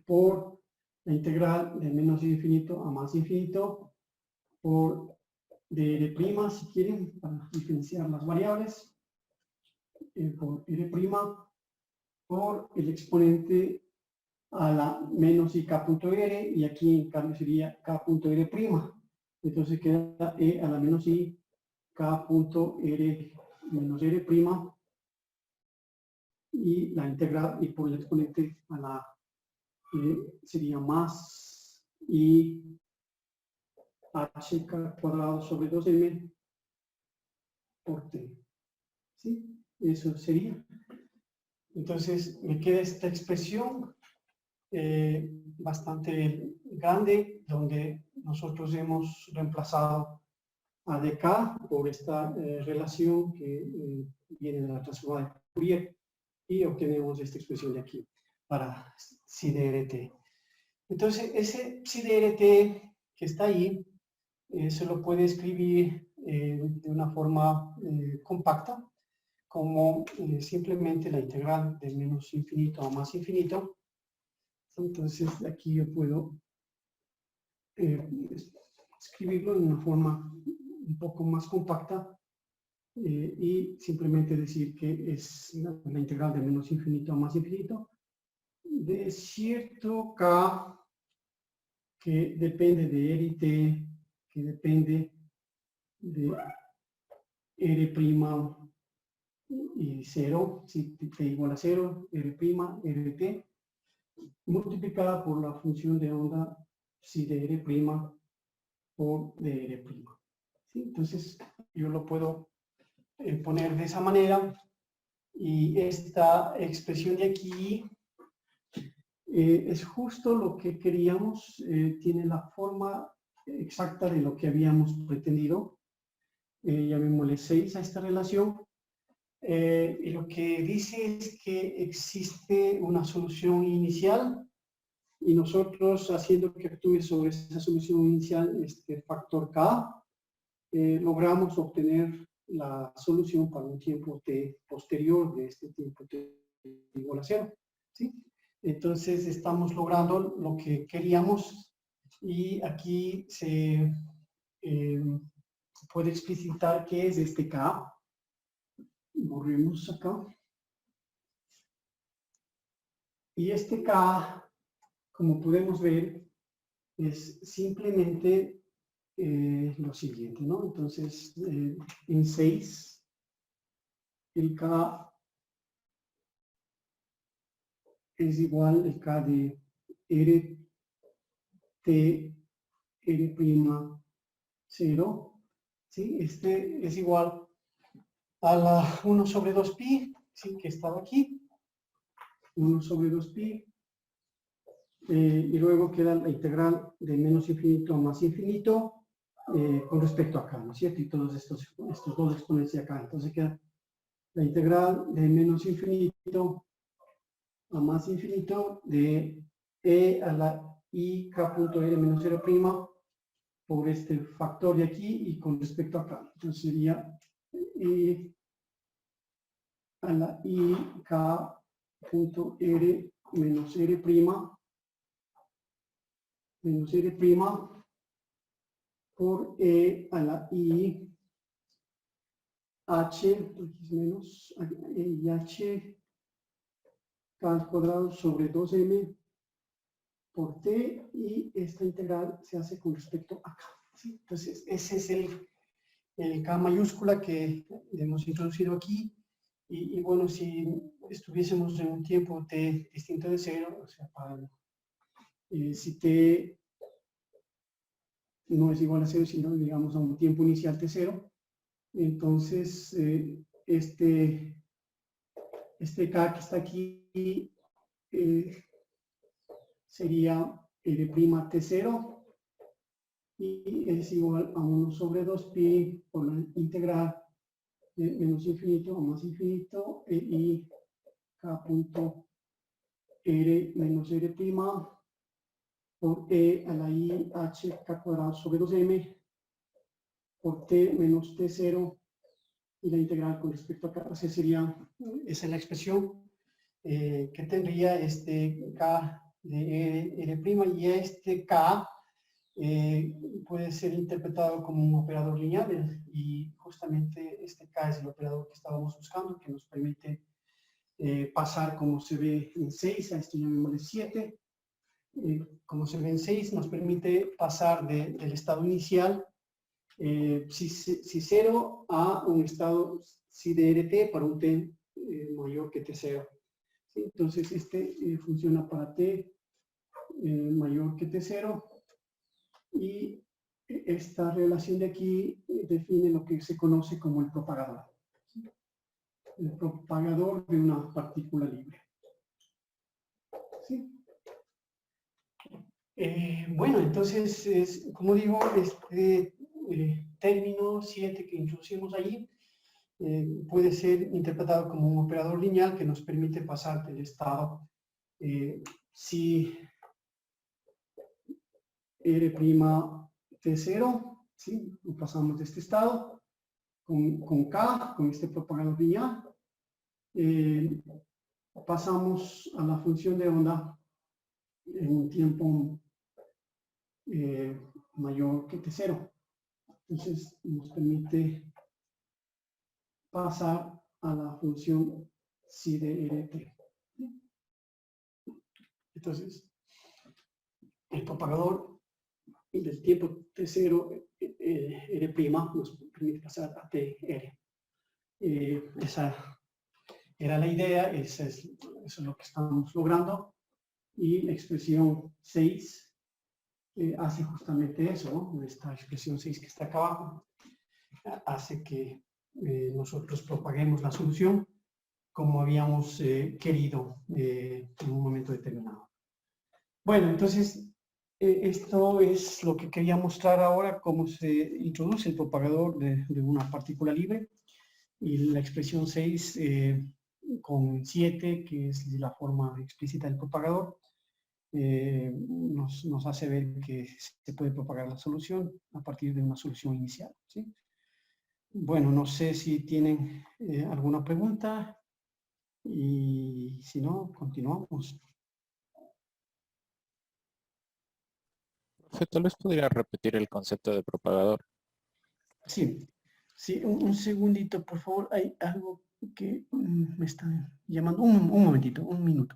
por la integral de menos infinito a más infinito por dr', si quieren, para diferenciar las variables, por r' por el exponente a la menos i k.r, y aquí en cambio sería k.r'. Entonces queda e a la menos i k.r menos R' y la integral, y por el exponente a la sería más I hk cuadrado sobre 2m por t. ¿Sí? Eso sería. Entonces me queda esta expresión bastante grande, donde nosotros hemos reemplazado a dk por esta relación que viene de la transformada de Fourier, y obtenemos esta expresión de aquí para psi de rt. Entonces ese psi de rt que está ahí se lo puede escribir de una forma compacta, como simplemente la integral de menos infinito a más infinito. Entonces aquí yo puedo escribirlo de una forma un poco más compacta y simplemente decir que es la integral de menos infinito a más infinito de cierto k que depende de R y t, que depende de R' y 0, si t igual a 0, R', Rt, multiplicada por la función de onda psi de R' por de R'. ¿Sí? Entonces, yo lo puedo poner de esa manera, y esta expresión de aquí es justo lo que queríamos, tiene la forma exacta de lo que habíamos pretendido. Llamémosle 6 a esta relación. Y lo que dice es que existe una solución inicial, y nosotros, haciendo que actúe sobre esa solución inicial este factor k, logramos obtener la solución para un tiempo t posterior de este tiempo t igual a 0. ¿Sí? Entonces estamos logrando lo que queríamos, y aquí se puede explicitar qué es este k. Borremos acá. Y este k, como podemos ver, es simplemente lo siguiente, ¿no? Entonces, en 6, el k es igual al k de Rt, R', 0. ¿Sí? Este es igual a la 1 sobre 2pi, ¿sí? Que estaba aquí. 1 sobre 2pi. Y luego queda la integral de menos infinito a más infinito con respecto a acá, ¿no es cierto? Y todos estos dos exponentes de acá. Entonces queda la integral de menos infinito a más infinito de e a la i k punto r menos 0' por este factor de aquí y con respecto a acá. Entonces sería e a la i k punto r menos r' menos R' por E a la I H, menos E y H K al cuadrado sobre 2M por T, y esta integral se hace con respecto a K. ¿Sí? Entonces, ese es el K mayúscula que hemos introducido aquí, y bueno, si estuviésemos en un tiempo T distinto de 0, o sea, si T no es igual a 0, sino digamos a un tiempo inicial T0, entonces este K que está aquí sería R' T0, y es igual a 1 sobre 2pi por la integral de menos infinito a más infinito y K punto R menos R' por E a la I H K cuadrado sobre 2M por T menos T0, y la integral con respecto a acá. Esa es la expresión que tendría este K de R', y este K puede ser interpretado como un operador lineal, y justamente este K es el operador que estábamos buscando, que nos permite pasar, como se ve en 6, a esto llamémosle 7. Como se ve en 6, nos permite pasar del estado inicial psi 0 a un estado psi de RT para un t mayor que t0. ¿Sí? Entonces, este funciona para t mayor que t0 y esta relación de aquí define lo que se conoce como el propagador. ¿Sí? El propagador de una partícula libre. ¿Sí? Bueno, entonces, como digo, este término 7 que introducimos allí puede ser interpretado como un operador lineal que nos permite pasar del estado si R' T0, ¿sí? Lo pasamos de este estado con K, con este propagador lineal. Pasamos a la función de onda en un tiempo mayor que T0. Entonces nos permite pasar a la función psi de RT. Entonces, el propagador del tiempo T0 R' nos permite pasar a TR. Esa era la idea, eso es lo que estamos logrando. Y la expresión 6 hace justamente eso, ¿no? Esta expresión 6 que está acá abajo hace que nosotros propaguemos la solución como habíamos querido en un momento determinado. Bueno, entonces esto es lo que quería mostrar ahora, cómo se introduce el propagador de una partícula libre y la expresión 6 con 7, que es la forma explícita del propagador, nos hace ver que se puede propagar la solución a partir de una solución inicial, ¿sí? Bueno, no sé si tienen alguna pregunta y si no, continuamos. Profe, tal vez podría repetir el concepto de propagador. Sí, sí, un segundito, por favor. Hay algo que me están llamando. Un momentito, un minuto.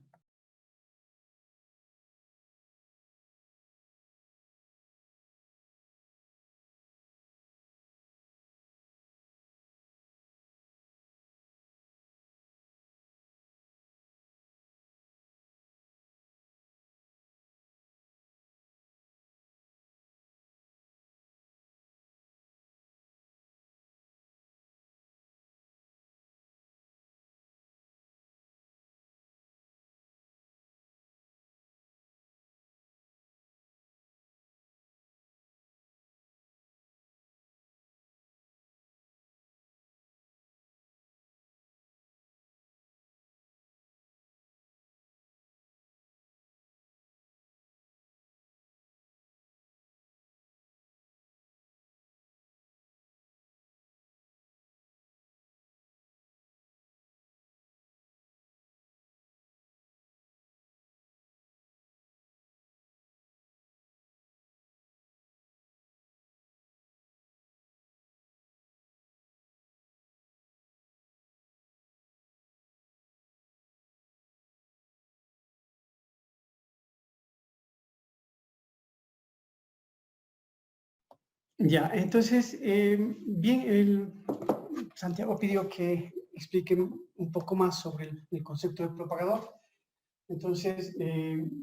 Ya, entonces, bien, Santiago pidió que explique un poco más sobre el concepto de propagador. Entonces,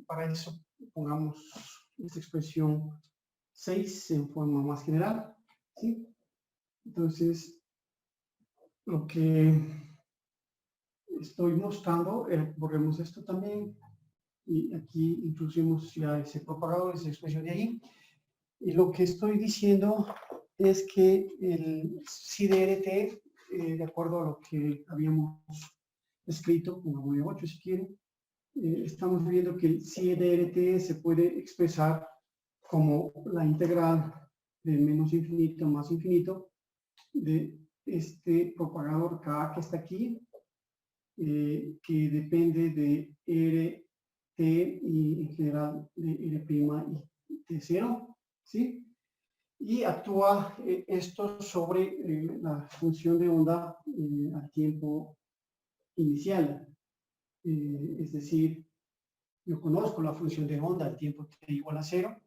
para eso pongamos esta expresión 6 en forma más general, ¿sí? Entonces, lo que estoy mostrando, borremos esto también, y aquí introducimos ya ese propagador, esa expresión de ahí. Y lo que estoy diciendo es que el psi de RT, de acuerdo a lo que habíamos escrito, como 8 si quieren, estamos viendo que el psi de RT se puede expresar como la integral de menos infinito más infinito de este propagador K que está aquí, que depende de RT y en general de R' y T0, ¿sí? Y actúa esto sobre la función de onda al tiempo inicial. Es decir, yo conozco la función de onda al tiempo t igual a 0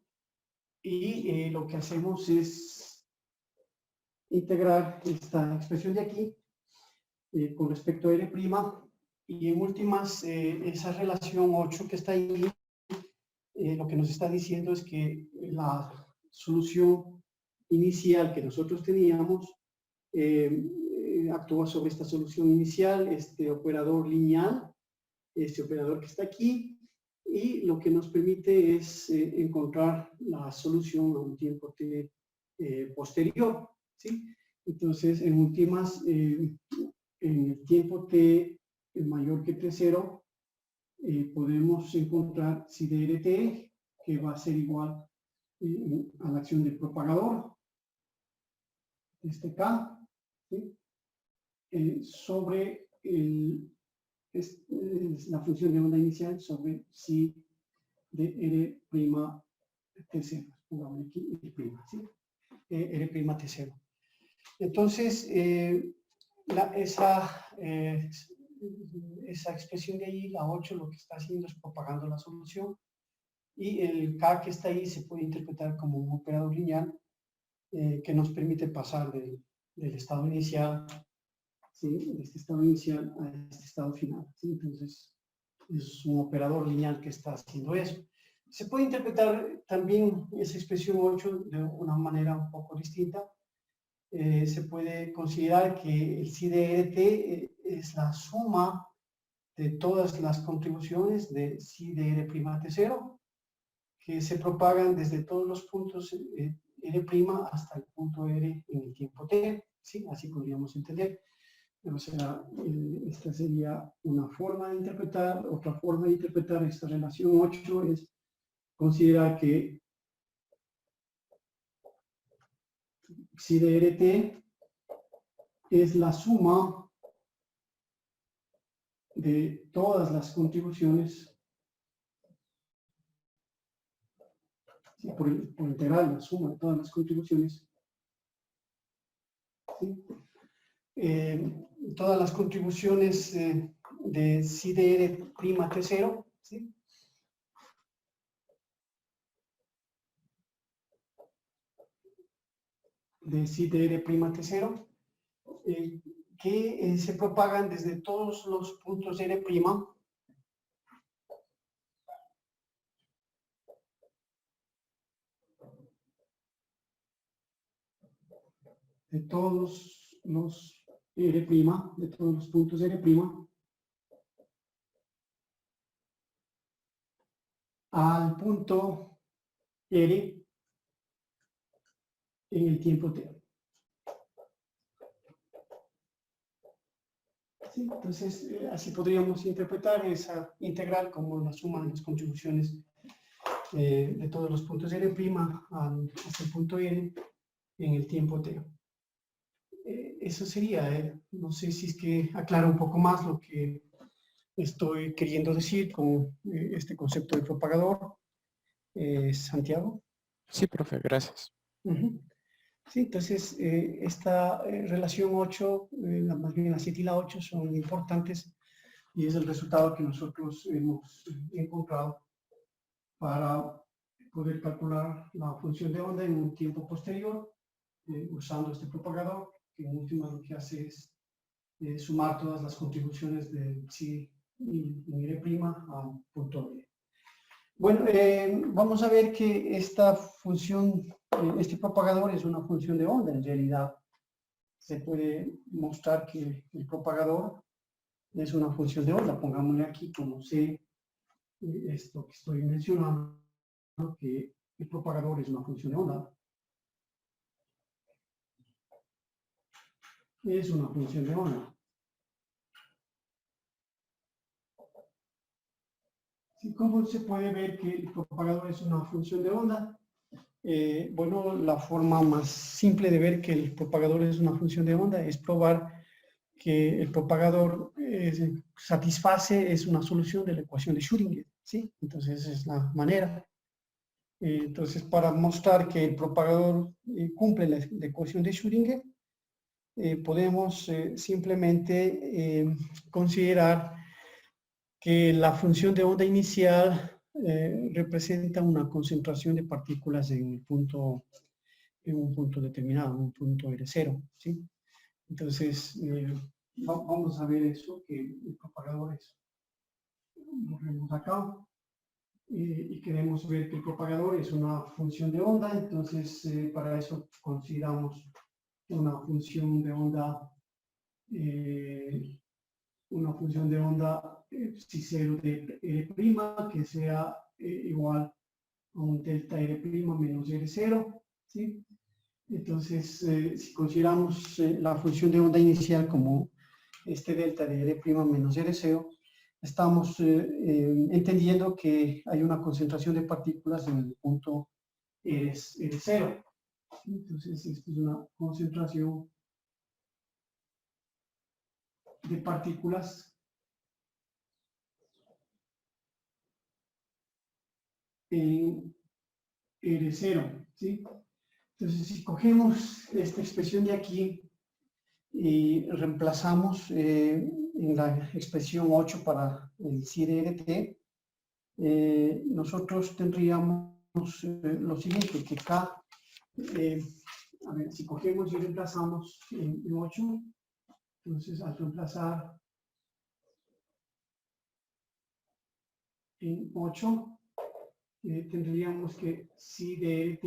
y lo que hacemos es integrar esta expresión de aquí con respecto a R', y en últimas, esa relación 8 que está ahí, lo que nos está diciendo es que la solución inicial que nosotros teníamos actúa sobre esta solución inicial, este operador lineal, este operador que está aquí, y lo que nos permite es encontrar la solución a un tiempo t posterior, ¿sí? Entonces, en últimas, en el tiempo t mayor que t0, podemos encontrar si drt, que va a ser igual a la acción del propagador, este k, ¿sí? Sobre la función de onda inicial sobre si de R' T0. Pongamos aquí R', ¿sí? R' T0. Entonces, esa expresión de ahí, la 8, lo que está haciendo es propagando la solución, y el K que está ahí se puede interpretar como un operador lineal que nos permite pasar del estado inicial, ¿sí? De este estado inicial a este estado final, ¿sí? Entonces, es un operador lineal que está haciendo eso. Se puede interpretar también esa expresión 8 de una manera un poco distinta. Se puede considerar que el psi de RT es la suma de todas las contribuciones de psi de R' T0, que se propagan desde todos los puntos R' hasta el punto R en el tiempo t, ¿sí? Así podríamos entender. O sea, esta sería una forma de interpretar. Otra forma de interpretar esta relación 8 es considerar que psi de RT es la suma de todas las contribuciones, ¿sí? por integral, la suma de todas las contribuciones, ¿sí? Todas las contribuciones de psi de R' T0, ¿sí? De psi de R' T0, que se propagan desde todos los puntos R', de todos los R', de todos los puntos R', al punto R en el tiempo t. ¿Sí? Entonces, así podríamos interpretar esa integral como la suma de las contribuciones de todos los puntos R' hasta el punto N en el tiempo t. Eso sería, no sé si es que aclara un poco más lo que estoy queriendo decir con este concepto de propagador. Santiago. Sí, profe, gracias. Sí, entonces esta relación 8, más bien la 7 y la 8 son importantes, y es el resultado que nosotros hemos encontrado para poder calcular la función de onda en un tiempo posterior usando este propagador, que en última lo que hace es sumar todas las contribuciones de psi y R' al punto B. Bueno, vamos a ver que esta función, este propagador es una función de onda. En realidad, se puede mostrar que el propagador es una función de onda. Pongámosle aquí como C, esto que estoy mencionando, que el propagador es una función de onda. Es una función de onda. ¿Cómo se puede ver que el propagador es una función de onda? Bueno, la forma más simple de ver que el propagador es una función de onda es probar que el propagador satisface, es una solución de la ecuación de Schrödinger, ¿sí? Entonces, esa es la manera. Entonces, para mostrar que el propagador cumple la ecuación de Schrödinger, podemos simplemente considerar que la función de onda inicial representa una concentración de partículas en un punto determinado, un punto R0, ¿sí? Entonces, vamos a ver eso, que el propagador es, borremos acá, y queremos ver que el propagador es una función de onda, entonces para eso consideramos una función de onda, si 0 de R' que sea igual a un delta R' menos R0, ¿sí? Entonces, si consideramos la función de onda inicial como este delta de R' menos R0, estamos entendiendo que hay una concentración de partículas en el punto R0. Entonces, esto es una concentración de partículas en R0, ¿sí? Entonces, si cogemos esta expresión de aquí y reemplazamos en la expresión 8 para el psi de RT, nosotros tendríamos lo siguiente, que K, a ver, si cogemos y reemplazamos en 8, entonces al reemplazar en 8, tendríamos que psi de RT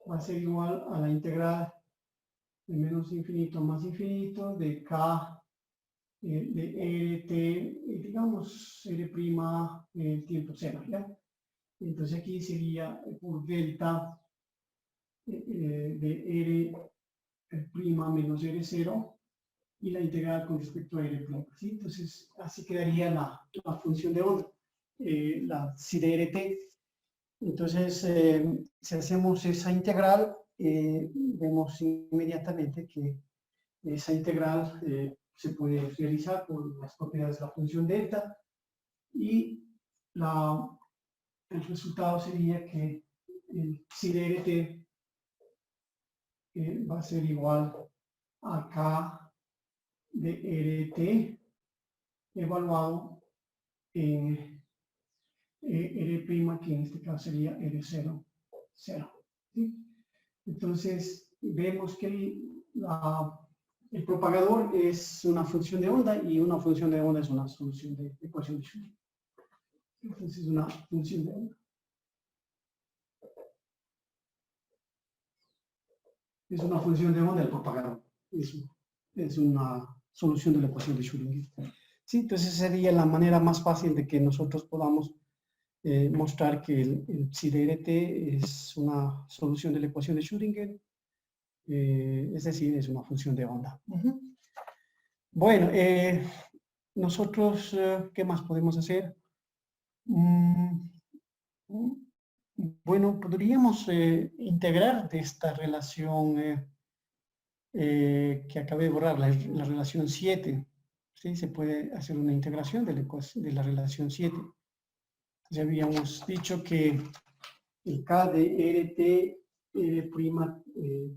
va a ser igual a la integral de menos infinito a más infinito de K de RT, digamos R' tiempo 0, ¿ya? Entonces aquí sería por delta de R' menos R0 y la integral con respecto a R', ¿sí? Entonces así quedaría la función de onda, la psi de RT. Entonces, si hacemos esa integral, vemos inmediatamente que esa integral se puede realizar por las propiedades de la función delta y el resultado sería que el psi de RT va a ser igual a K de RT evaluado en R', que en este caso sería R0, 0. ¿Sí? Entonces, vemos que el propagador es una función de onda y una función de onda es una solución de ecuación de Schrödinger. Entonces, es una función de onda. Es una función de onda el propagador. Es una solución de la ecuación de Schrödinger. ¿Sí? Entonces, sería la manera más fácil de que nosotros podamos mostrar que el psi de RT es una solución de la ecuación de Schrödinger, es decir, es una función de onda. Bueno, nosotros, ¿qué más podemos hacer? Bueno, podríamos integrar de esta relación que acabé de borrar, la relación 7. ¿Sí? Se puede hacer una integración de la relación 7. Ya habíamos dicho que el K de RT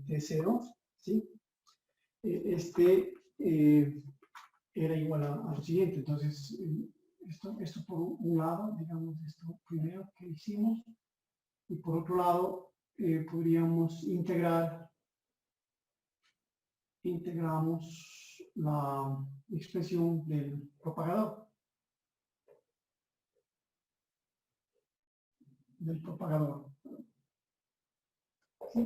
T0, ¿sí? Era igual a lo siguiente. Entonces, esto por un lado, digamos, esto primero que hicimos, y por otro lado, podríamos integramos la expresión del propagador. ¿Sí?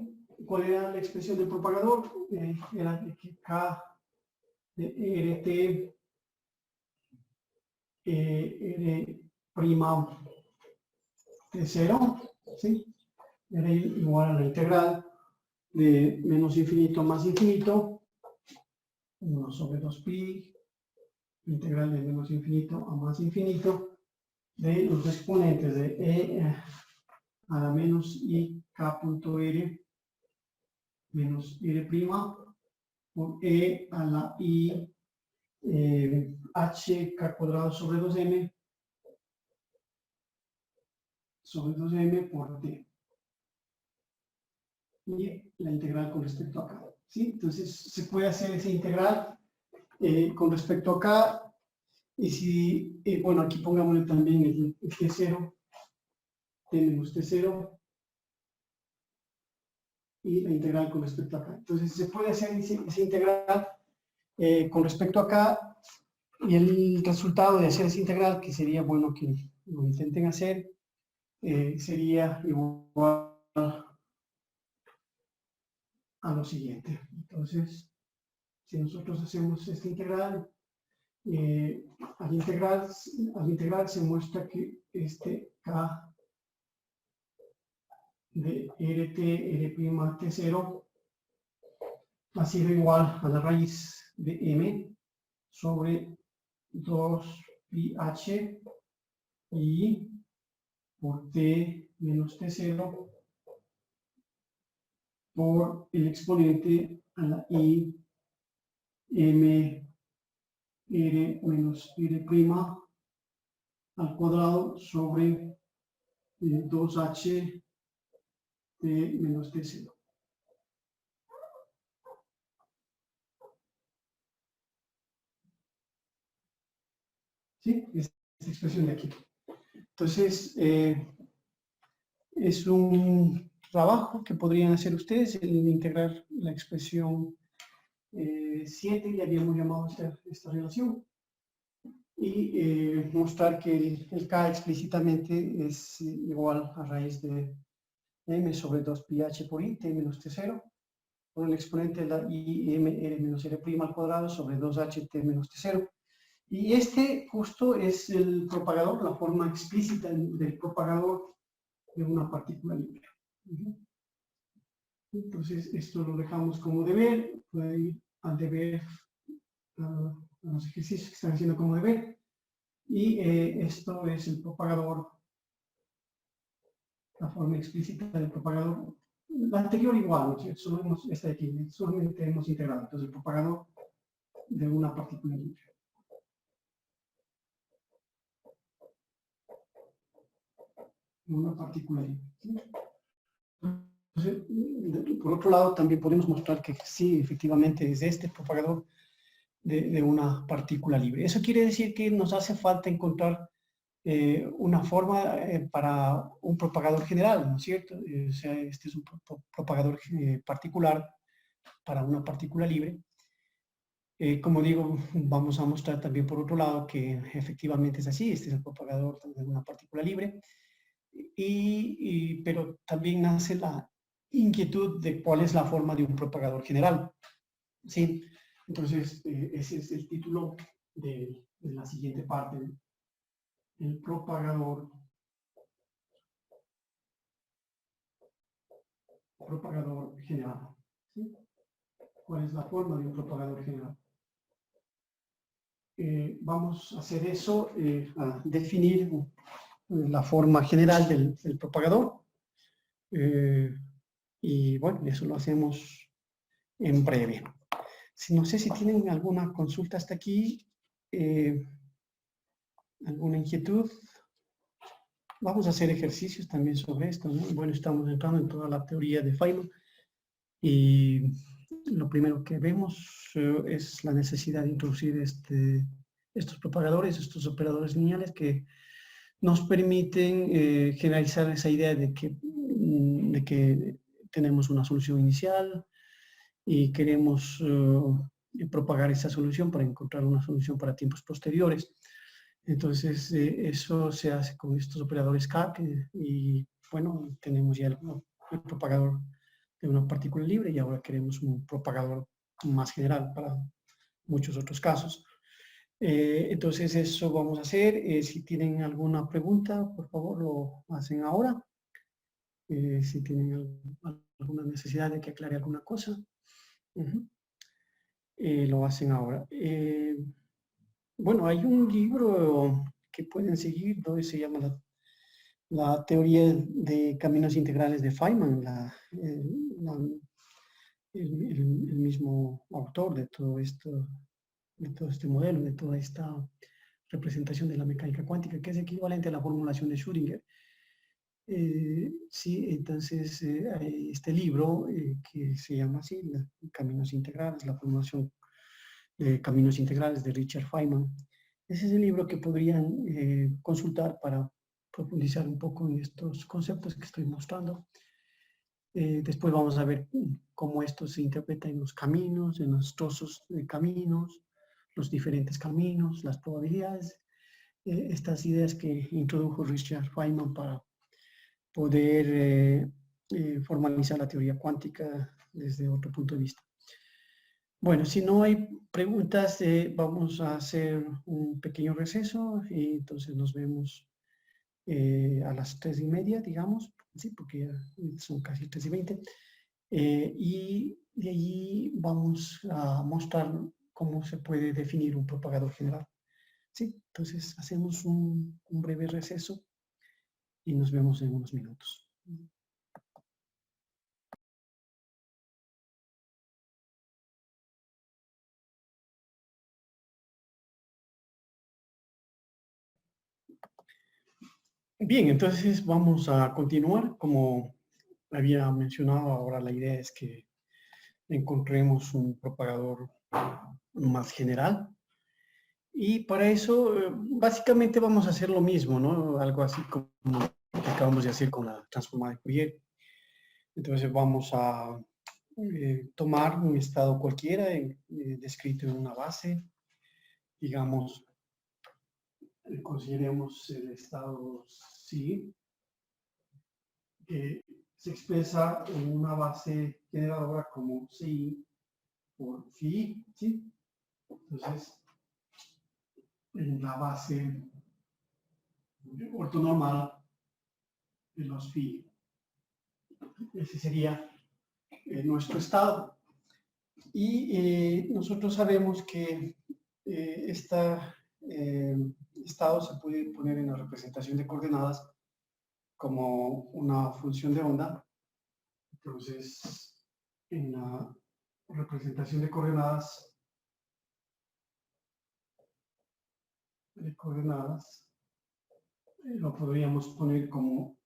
¿Cuál era la expresión del propagador? Era que K de RT R' T0, ¿sí? Era igual a la integral de menos infinito a más infinito, 1 sobre 2pi, integral de menos infinito a más infinito, de los exponentes de e a la menos i k punto r menos r' por e a la i h k cuadrado sobre 2m por t. Y la integral con respecto a acá. ¿Sí? Entonces se puede hacer esa integral con respecto a acá. Y si, bueno, aquí pongámosle también el T0, T menos T0, y la integral con respecto a acá. Entonces se puede hacer esa integral Con respecto acá, y el resultado de hacer esa integral, que sería bueno que lo intenten hacer, sería igual a lo siguiente. Entonces, si nosotros hacemos esta integral, al integrar se muestra que este K de RT, R'T0 ha sido igual a la raíz de M sobre 2πh y por T menos T0 por el exponente a la I M R menos R' al cuadrado sobre 2h T menos T0. ¿Sí? Esta expresión de aquí. Entonces, es un trabajo que podrían hacer ustedes, el integrar la expresión 7, le habíamos llamado esta relación, y mostrar que el K explícitamente es igual a raíz de M sobre 2πh por I, T menos T0, por el exponente de la I, M, R menos R' al cuadrado sobre 2h, T menos T0. Y este justo es el propagador, la forma explícita del propagador de una partícula libre. Entonces, esto lo dejamos como deber, puede ir al deber, a los ejercicios que están haciendo como deber. Y esto es el propagador, la forma explícita del propagador. La anterior igual, ¿no es cierto? Solo esta de aquí, solamente hemos integrado. Entonces, el propagador de una partícula libre. Una partícula libre. ¿Sí? Entonces, por otro lado, también podemos mostrar que sí, efectivamente, es este propagador de una partícula libre. Eso quiere decir que nos hace falta encontrar una forma para un propagador general, ¿no es cierto? O sea, este es un propagador particular para una partícula libre. Como digo, vamos a mostrar también por otro lado que efectivamente es así, este es el propagador de una partícula libre, pero también nace la inquietud de cuál es la forma de un propagador general. ¿Sí? Entonces, ese es el título de la siguiente parte. El propagador general. ¿Sí? ¿Cuál es la forma de un propagador general? Vamos a hacer eso, a definir la forma general del propagador. Y bueno, eso lo hacemos en breve. No sé si tienen alguna consulta hasta aquí, alguna inquietud. Vamos a hacer ejercicios también sobre esto, ¿no? Bueno, estamos entrando en toda la teoría de Feynman y lo primero que vemos es la necesidad de introducir estos propagadores, estos operadores lineales que nos permiten generalizar esa idea de que tenemos una solución inicial y queremos propagar esa solución para encontrar una solución para tiempos posteriores. Entonces, eso se hace con estos operadores K y, bueno, tenemos ya el propagador de una partícula libre y ahora queremos un propagador más general para muchos otros casos. Entonces, eso vamos a hacer. Si tienen alguna pregunta, por favor, lo hacen ahora. Si tienen alguna necesidad de que aclare alguna cosa, lo hacen ahora. Bueno, hay un libro que pueden seguir, ¿no? Se llama la teoría de caminos integrales de Feynman, el mismo autor de todo esto, de todo este modelo, de toda esta representación de la mecánica cuántica, que es equivalente a la formulación de Schrödinger. Sí, entonces hay este libro que se llama así, Caminos Integrales, la formulación de Caminos Integrales de Richard Feynman. Ese es el libro que podrían consultar para profundizar un poco en estos conceptos que estoy mostrando. Después vamos a ver cómo esto se interpreta en los caminos, en los trozos de caminos, los diferentes caminos, las probabilidades, estas ideas que introdujo Richard Feynman para poder formalizar la teoría cuántica desde otro punto de vista. Bueno, si no hay preguntas, vamos a hacer un pequeño receso y entonces nos vemos a las 3:30, digamos, sí, porque ya son casi 3:20. Y de allí vamos a mostrar cómo se puede definir un propagador general. Sí, entonces hacemos un breve receso y nos vemos en unos minutos. Bien, entonces vamos a continuar. Como había mencionado, ahora la idea es que encontremos un propagador más general. Y para eso, básicamente vamos a hacer lo mismo, ¿no? Algo así como lo que acabamos de hacer con la transformada de Fourier. Entonces vamos a tomar un estado cualquiera descrito en una base. Digamos, consideremos el estado psi, que se expresa en una base generadora como psi por phi, ¿sí? Entonces, en la base ortonormal de los phi. Ese sería nuestro estado. Y nosotros sabemos que este estado se puede poner en la representación de coordenadas como una función de onda. Entonces, en la representación de coordenadas, lo podríamos poner como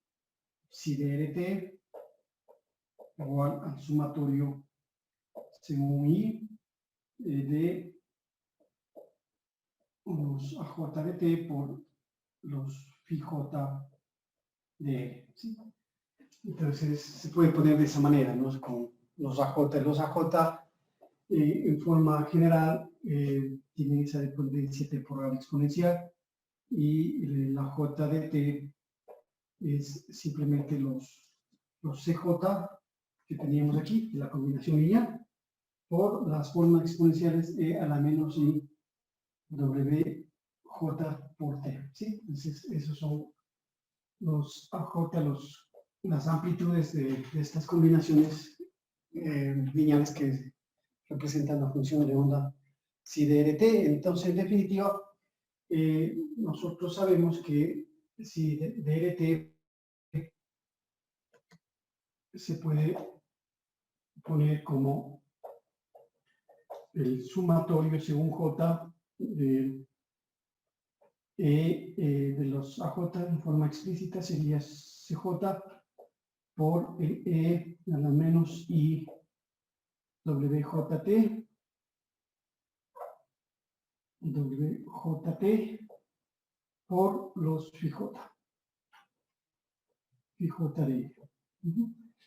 psi de rt igual al sumatorio según i de los AJ de t por los phi j de r. ¿Sí? Entonces se puede poner de esa manera, ¿no? Con los AJ. Los AJ en forma general tienen esa dependencia temporal exponencial y la J de t es simplemente los CJ que teníamos aquí, la combinación lineal, por las formas exponenciales e a la menos i WJ por T. ¿Sí? Entonces, esos son los AJ, las amplitudes de estas combinaciones lineales que representan la función de onda psi de rt. Entonces, en definitiva, nosotros sabemos que psi de rt se puede poner como el sumatorio según J de los AJ en forma explícita sería CJ por el E a la menos I WJT, WJT por los FJ de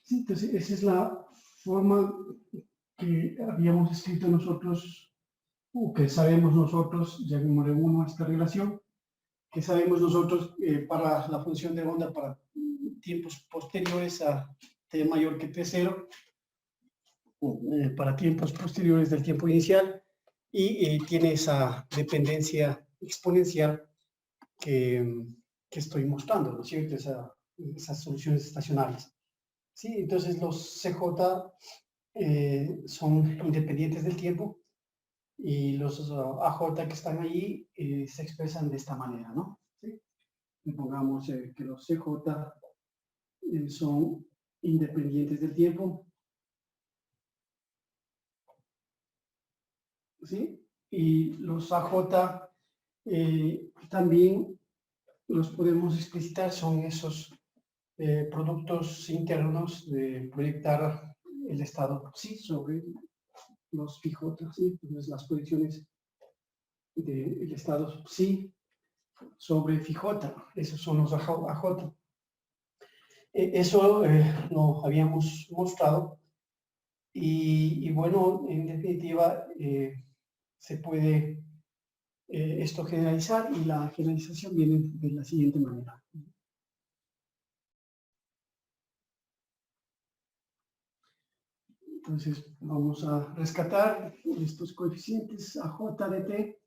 Sí, entonces esa es la forma que habíamos escrito nosotros, o que sabemos nosotros, llamémosle 1 a esta relación, que sabemos nosotros para la función de onda para tiempos posteriores a t mayor que t0, para tiempos posteriores del tiempo inicial, y tiene esa dependencia exponencial que estoy mostrando, ¿no es cierto? Esas soluciones estacionarias. ¿Sí? Entonces los CJ son independientes del tiempo y los AJ que están allí se expresan de esta manera, ¿no? ¿Sí? Y pongamos que los CJ son independientes del tiempo, ¿sí? Y los AJ también los podemos explicitar, son esos productos internos de proyectar el estado psi sobre los pj, ¿sí? Entonces las proyecciones del estado psi sobre pj, esos son los AJ. Eso lo habíamos mostrado y bueno, en definitiva se puede esto generalizar y la generalización viene de la siguiente manera. Entonces vamos a rescatar estos coeficientes a j de t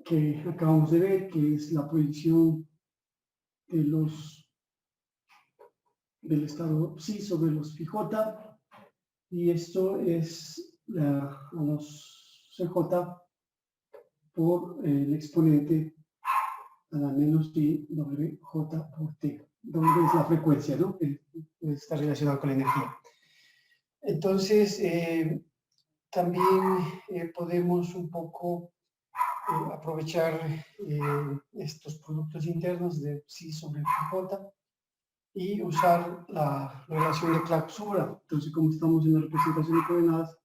que acabamos de ver, que es la proyección de del estado psi sobre los phi j, y esto es a los cj por el exponente a la menos i wj por t. W es la frecuencia, ¿no? Que está relacionada con la energía. Entonces, también podemos un poco aprovechar estos productos internos de psi sobre pj y usar la relación de clausura. Entonces, como estamos en la representación de coordenadas,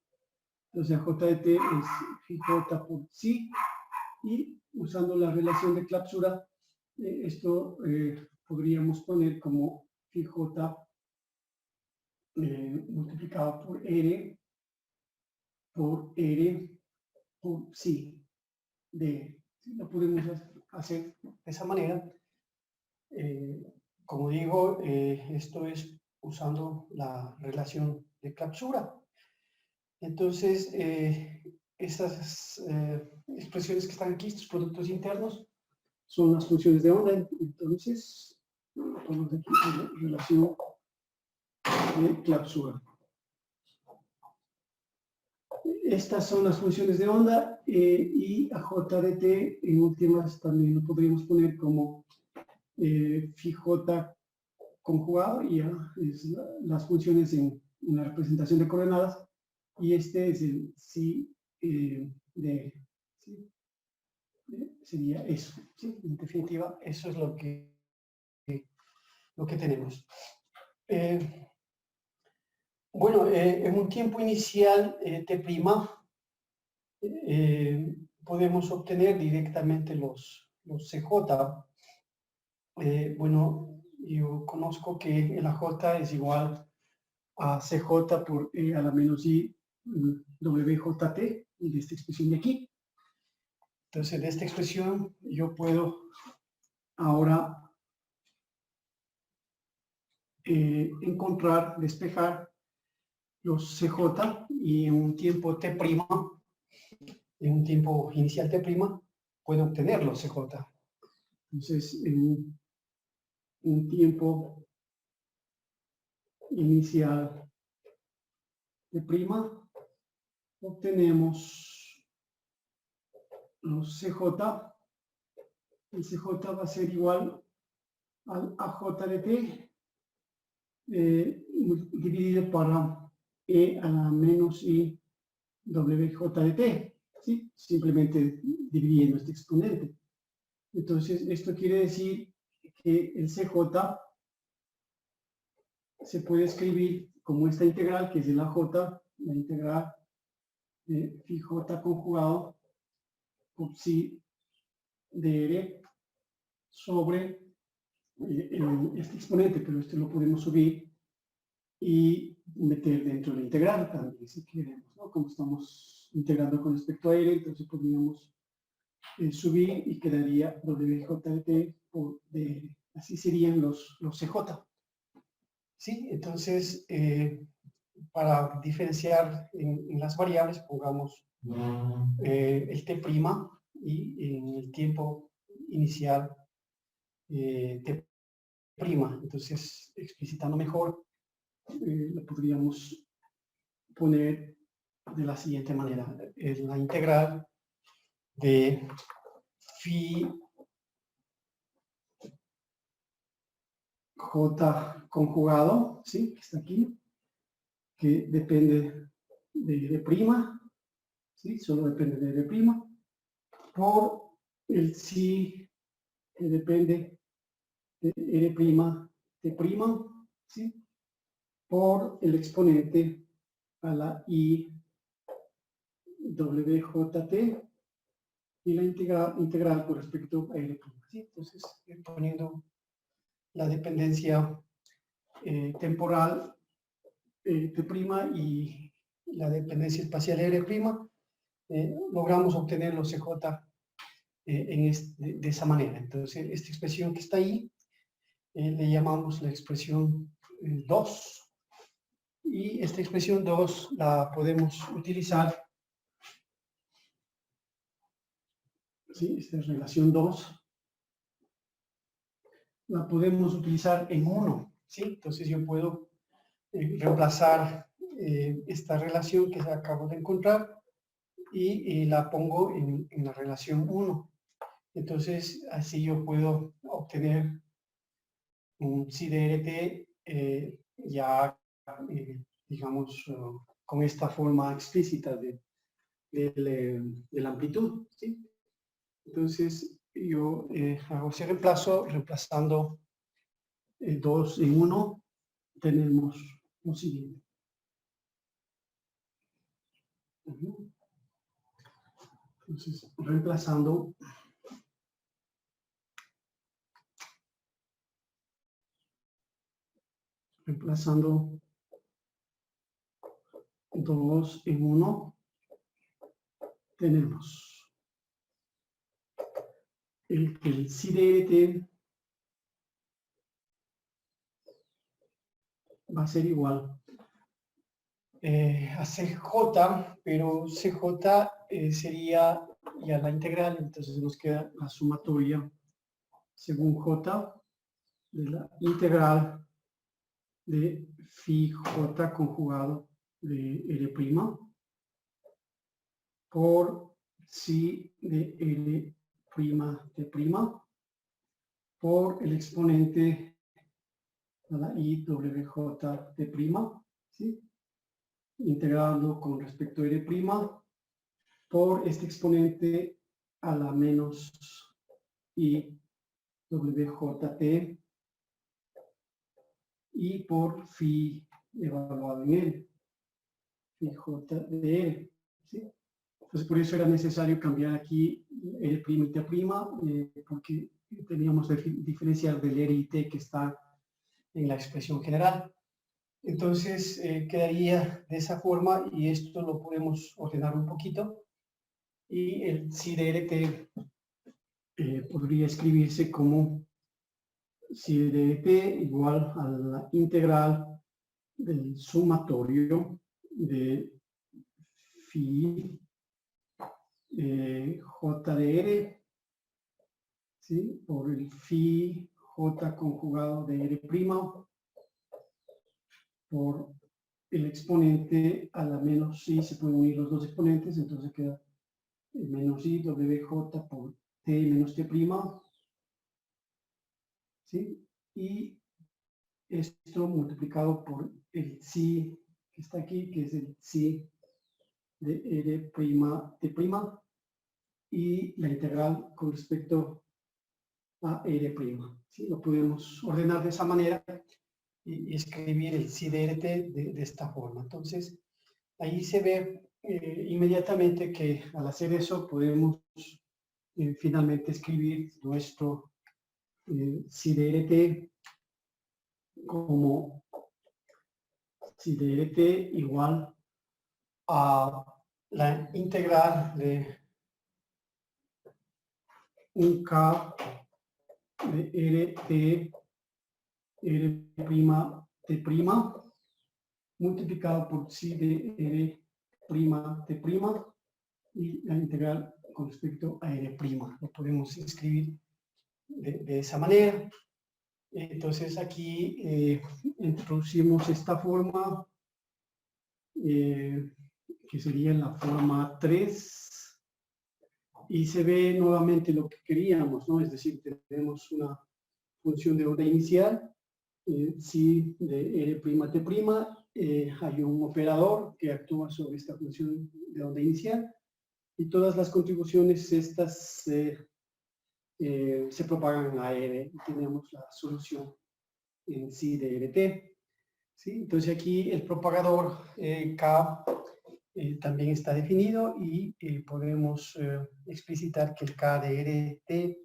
entonces j de t es phi j por psi, y usando la relación de clausura, esto podríamos poner como phi j multiplicado por r por psi de, lo podemos hacer de esa manera. Como digo, esto es usando la relación de clausura. Entonces, estas expresiones que están aquí, estos productos internos, son las funciones de onda. Entonces, ponemos aquí la relación de clausura. Estas son las funciones de onda y a j de t en últimas también lo podríamos poner como phi j conjugado, y es las funciones en la representación de coordenadas, y este es el psi sería eso, ¿sí? En definitiva, eso es lo que tenemos. Bueno, en un tiempo inicial t', podemos obtener directamente los CJ. Bueno, yo conozco que el AJ es igual a CJ por E a la menos I WJT, y de esta expresión de aquí. Entonces, de esta expresión yo puedo ahora encontrar, despejar los CJ, y en un tiempo t', en un tiempo inicial t', puedo obtener los CJ. Entonces, en un tiempo inicial t', obtenemos los CJ. El CJ va a ser igual al AJ de t dividido para E a la menos I WJ de t, ¿sí? Simplemente dividiendo este exponente. Entonces, esto quiere decir que el CJ se puede escribir como esta integral, que es de la J, la integral de phi j conjugado por psi de r sobre este exponente, pero este lo podemos subir y meter dentro de la integral también, si queremos, ¿no? Como estamos integrando con respecto a r, entonces podríamos subir y quedaría WJ de t por dr. Así serían los CJ. ¿Sí? Entonces, para diferenciar en las variables, pongamos el t' y en el tiempo inicial t'. Entonces, explicitando mejor, lo podríamos poner de la siguiente manera. Es la integral de phi j conjugado, ¿sí? Que está aquí, que depende de r', ¿sí? Solo depende de r', por el psi que depende de r', t', ¿sí? Por el exponente a la i WJT, y la integral con respecto a R'. ¿Sí? Entonces, poniendo la dependencia temporal T' y la dependencia espacial R', logramos obtener los CJ de esa manera. Entonces, esta expresión que está ahí, le llamamos la expresión 2. Y esta expresión 2 la podemos utilizar, ¿sí? Esta es relación 2, la podemos utilizar en 1, ¿sí? Entonces yo puedo reemplazar esta relación que acabo de encontrar y la pongo en la relación 1. Entonces así yo puedo obtener un psi de RT ya, digamos, con esta forma explícita de la amplitud, ¿sí? Entonces yo hago ese reemplazo, reemplazando 2 en 1, tenemos lo siguiente. Entonces, reemplazando reemplazando 2 en 1, tenemos el psi de va a ser igual a CJ, pero CJ sería ya la integral, entonces nos queda la sumatoria según J de la integral de phi J conjugado de R' por psi de R' por el exponente a la IWJ', ¿sí? Integrando con respecto a R' por este exponente a la menos IWJT y por phi evaluado en L, phi J de L, ¿sí? Entonces por eso era necesario cambiar aquí R' y T', porque teníamos que diferenciar del R y T que está en la expresión general. Entonces quedaría de esa forma y esto lo podemos ordenar un poquito y el psi de RT podría escribirse como psi de RT igual a la integral del sumatorio de phi J de R, ¿sí? Por el phi J conjugado de R', por el exponente a la menos i, se pueden unir los dos exponentes, entonces queda menos i WJ por t menos t', ¿sí? Y esto multiplicado por el psi que está aquí, que es el psi de R' T', y la integral con respecto a R', ¿sí? Lo podemos ordenar de esa manera y escribir el psi de RT de esta forma. Entonces, ahí se ve inmediatamente que al hacer eso podemos finalmente escribir nuestro psi de RT como psi de RT igual a la integral de un K de RT R', T', multiplicado por psi de R', T', y la integral con respecto a R'. Lo podemos escribir de esa manera. Entonces aquí introducimos esta forma, que sería la forma 3, y se ve nuevamente lo que queríamos, ¿no? Es decir, tenemos una función de onda inicial, psi de R', T', hay un operador que actúa sobre esta función de onda inicial, y todas las contribuciones estas se propagan a R, y tenemos la solución en psi de RT, ¿sí? Entonces aquí el propagador K también está definido y podemos explicitar que el K de RT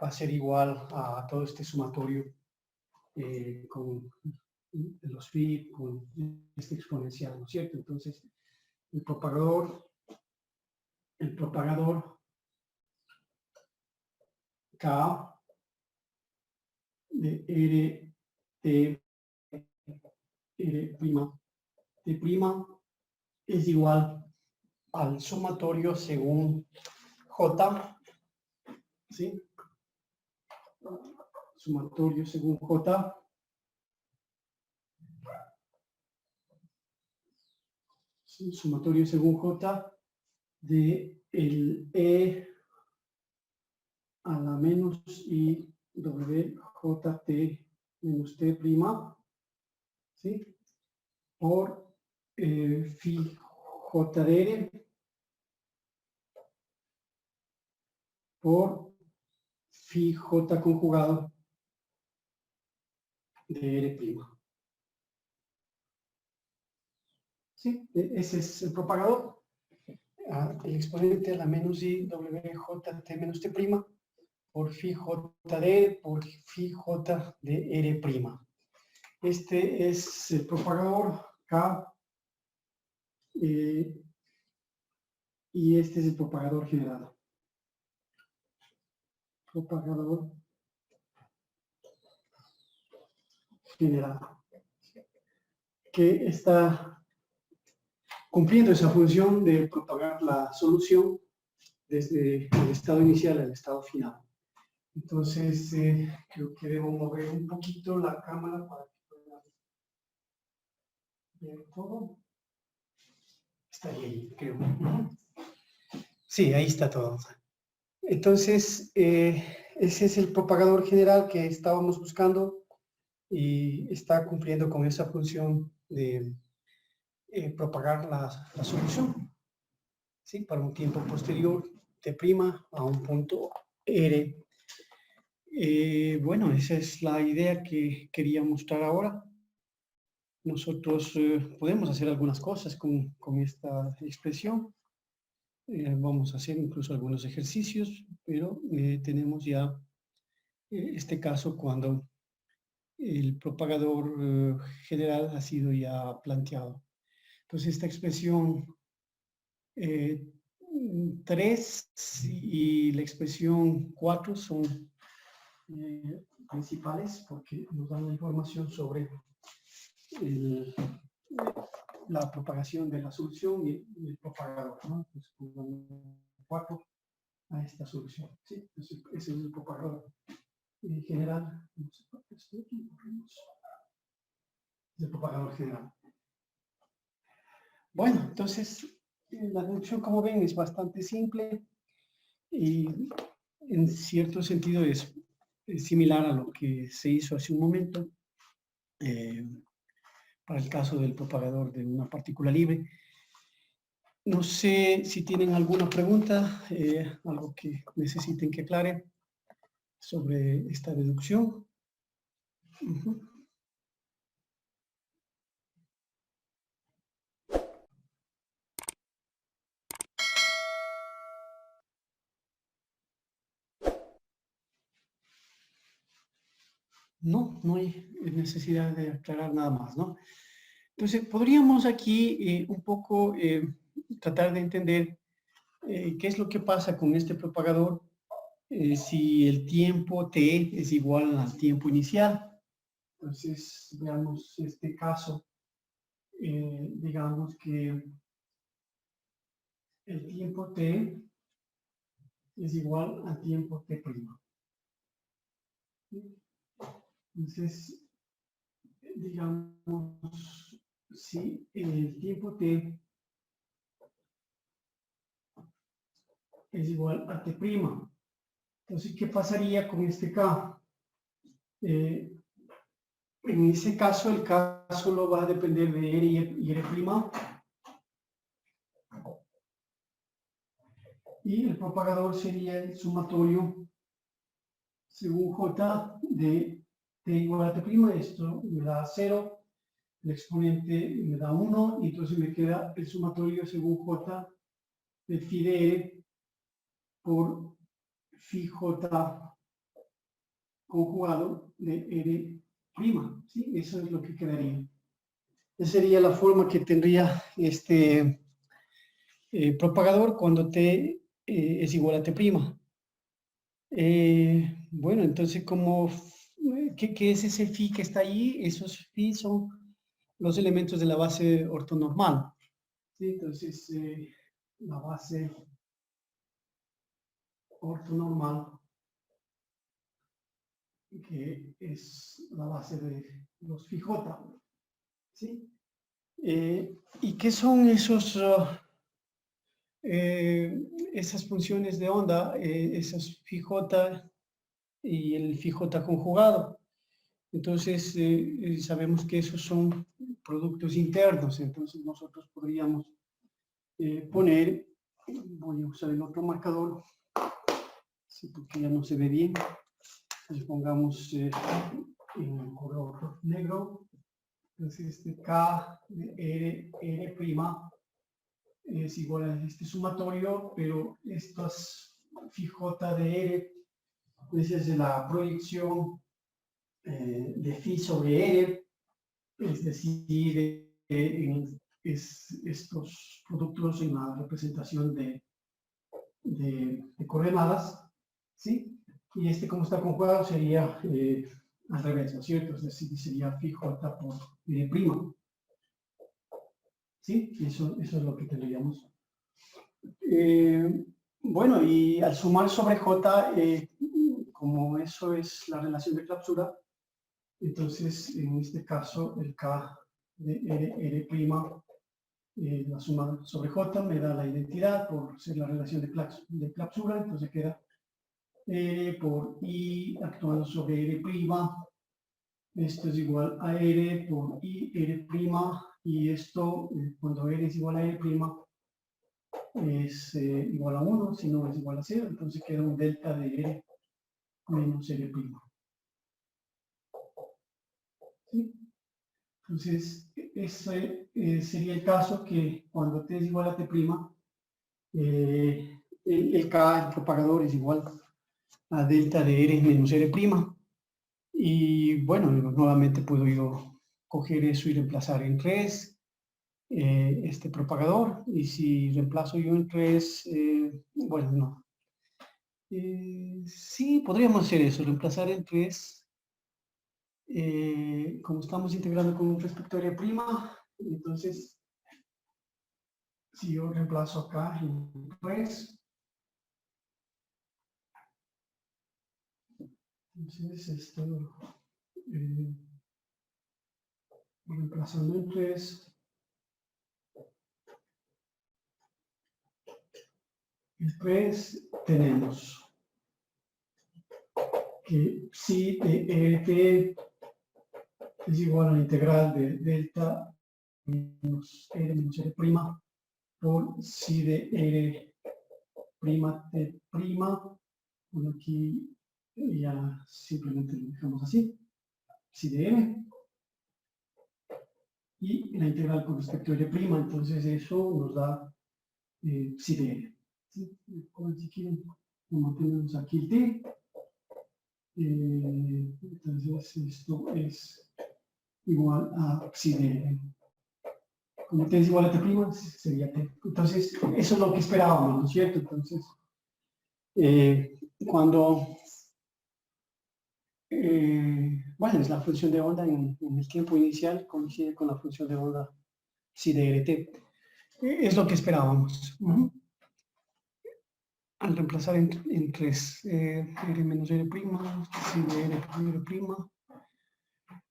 va a ser igual a todo este sumatorio con los phi, con este exponencial, ¿no es cierto? Entonces, el propagador K de RT T' es igual al sumatorio según J, ¿sí? Sumatorio según J ¿sí? Sumatorio según J de el E a la menos I W J T menos T prima, ¿sí? Por phi J de R por phi J conjugado de R prima. ¿Sí? Ese es el propagador. El exponente a la menos I W J T menos T prima por phi J de R por phi J de R prima. Este es el propagador K y este es el propagador generado. Propagador generado. Que está cumpliendo esa función de propagar la solución desde el estado inicial al estado final. Entonces, creo que debo mover un poquito la cámara para que puedan ver todo. Está ahí, creo. Sí, ahí está todo. Entonces, ese es el propagador general que estábamos buscando y está cumpliendo con esa función de propagar la solución, ¿sí? Para un tiempo posterior T' a un punto R. Bueno, esa es la idea que quería mostrar ahora. Nosotros podemos hacer algunas cosas con esta expresión. Vamos a hacer incluso algunos ejercicios, pero tenemos ya este caso cuando el propagador general ha sido ya planteado. Entonces, esta expresión 3 y la expresión 4 son principales porque nos dan la información sobre la propagación de la solución y el propagador, ¿no? Entonces, pongamos 4 a esta solución, ¿sí? Entonces, ese es el propagador general. Es el propagador general. Bueno, entonces, la deducción, como ven, es bastante simple y en cierto sentido es similar a lo que se hizo hace un momento para el caso del propagador de una partícula libre. No sé si tienen alguna pregunta, algo que necesiten que aclare sobre esta deducción. No, no hay necesidad de aclarar nada más, ¿no? Entonces, podríamos aquí un poco tratar de entender qué es lo que pasa con este propagador si el tiempo t es igual al tiempo inicial. Entonces, veamos este caso. Digamos que el tiempo t es igual al tiempo t'. Entonces, digamos, si el tiempo t es igual a t', entonces, ¿qué pasaría con este k? En ese caso, el k solo va a depender de r y r', y el propagador sería el sumatorio según j de t igual a t', esto me da 0, el exponente me da 1 y entonces me queda el sumatorio según J de phi de R por phi J conjugado de R prima, ¿sí? Eso es lo que quedaría. Esa sería la forma que tendría este propagador cuando T es igual a T prima. Bueno, entonces, ¿qué es ese phi que está ahí? Esos phi son los elementos de la base ortonormal. ¿Sí? Entonces, la base ortonormal, que es la base de los phi j. ¿Sí? ¿Y qué son esas funciones de onda, esas phi j y el phi j conjugado? Entonces, sabemos que esos son productos internos, entonces nosotros podríamos poner, voy a usar el otro marcador, sí, porque ya no se ve bien, entonces pongamos en color negro, entonces este K de R' es igual a este sumatorio, pero estas phi j de R, pues es la proyección de phi sobre R, es decir, estos productos en la representación de coordenadas, ¿sí? Y como está conjugado sería al revés, ¿no es cierto? Es decir, sería phi j por R', ¿sí? Eso es lo que tendríamos. Bueno, y al sumar sobre J, como eso es la relación de clausura, entonces en este caso el K de R', la suma sobre J me da la identidad por ser la relación de clausura, entonces queda por I actuando sobre R', esto es igual a R por I, R', y esto, cuando R es igual a R', es igual a 1, si no es igual a 0, entonces queda un delta de R menos R'. ¿Sí? Entonces, ese sería el caso que cuando T es igual a T', el K, el propagador, es igual a delta de R menos R'. Y bueno, nuevamente puedo yo coger eso y reemplazar en 3 este propagador. Y si reemplazo yo en 3, bueno, no. Sí, podríamos hacer eso, reemplazar en 3. Como estamos integrando con respecto a R', entonces, si yo reemplazo acá en 3, entonces esto, reemplazando en 3, después tenemos que si de RT es igual a la integral de delta menos R menos R' por si de R' T', bueno, aquí ya simplemente lo dejamos así, si de R, y la integral con respecto a R', entonces eso nos da si de R. ¿Sí? Si quieren, como tenemos aquí el T, entonces esto es igual a psi de R. Como T es igual a T', sería T. Entonces, eso es lo que esperábamos, ¿no es cierto? Entonces, cuando, bueno, es la función de onda en el tiempo inicial, coincide con la función de onda psi de RT. Es lo que esperábamos. Al reemplazar en 3, R menos R', psi de R',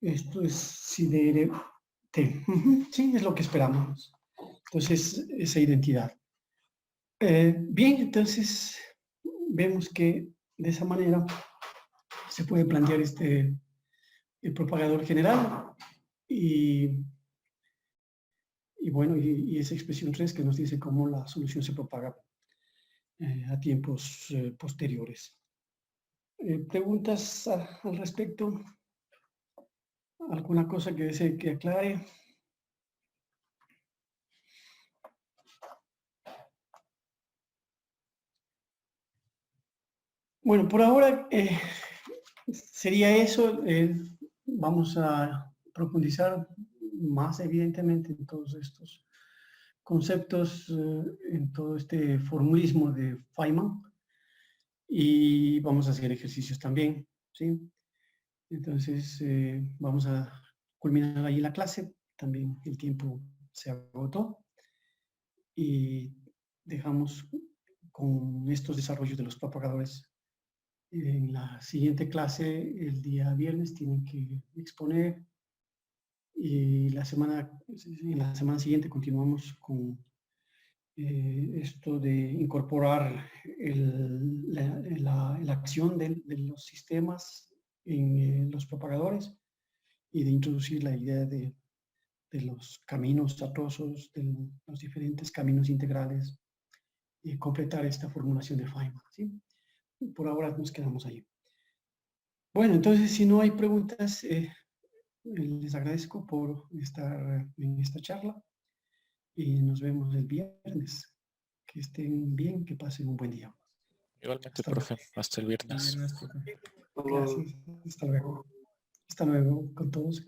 esto es psi de RT. Sí, es lo que esperábamos. Entonces, esa identidad. Bien, entonces vemos que de esa manera se puede plantear el propagador general y bueno, y esa expresión 3 que nos dice cómo la solución se propaga a tiempos posteriores. ¿Preguntas al respecto? ¿Alguna cosa que desee que aclare? Bueno, por ahora sería eso. Vamos a profundizar más evidentemente en todos estos conceptos, en todo este formulismo de Feynman, y vamos a hacer ejercicios también, ¿sí? Entonces, vamos a culminar ahí la clase. También el tiempo se agotó y dejamos con estos desarrollos de los propagadores. En la siguiente clase, el día viernes, tienen que exponer, y en la semana siguiente continuamos con esto de incorporar la acción de los sistemas en los propagadores, y de introducir la idea de los caminos atosos, de los diferentes caminos integrales, y completar esta formulación de Feynman, ¿sí? Por ahora nos quedamos ahí. Bueno, entonces, si no hay preguntas, les agradezco por estar en esta charla y nos vemos el viernes. Que estén bien, que pasen un buen día. Igualmente, Hasta luego. profe, hasta el El viernes. viernes, profe. Gracias. Hasta luego. Hasta luego con todos.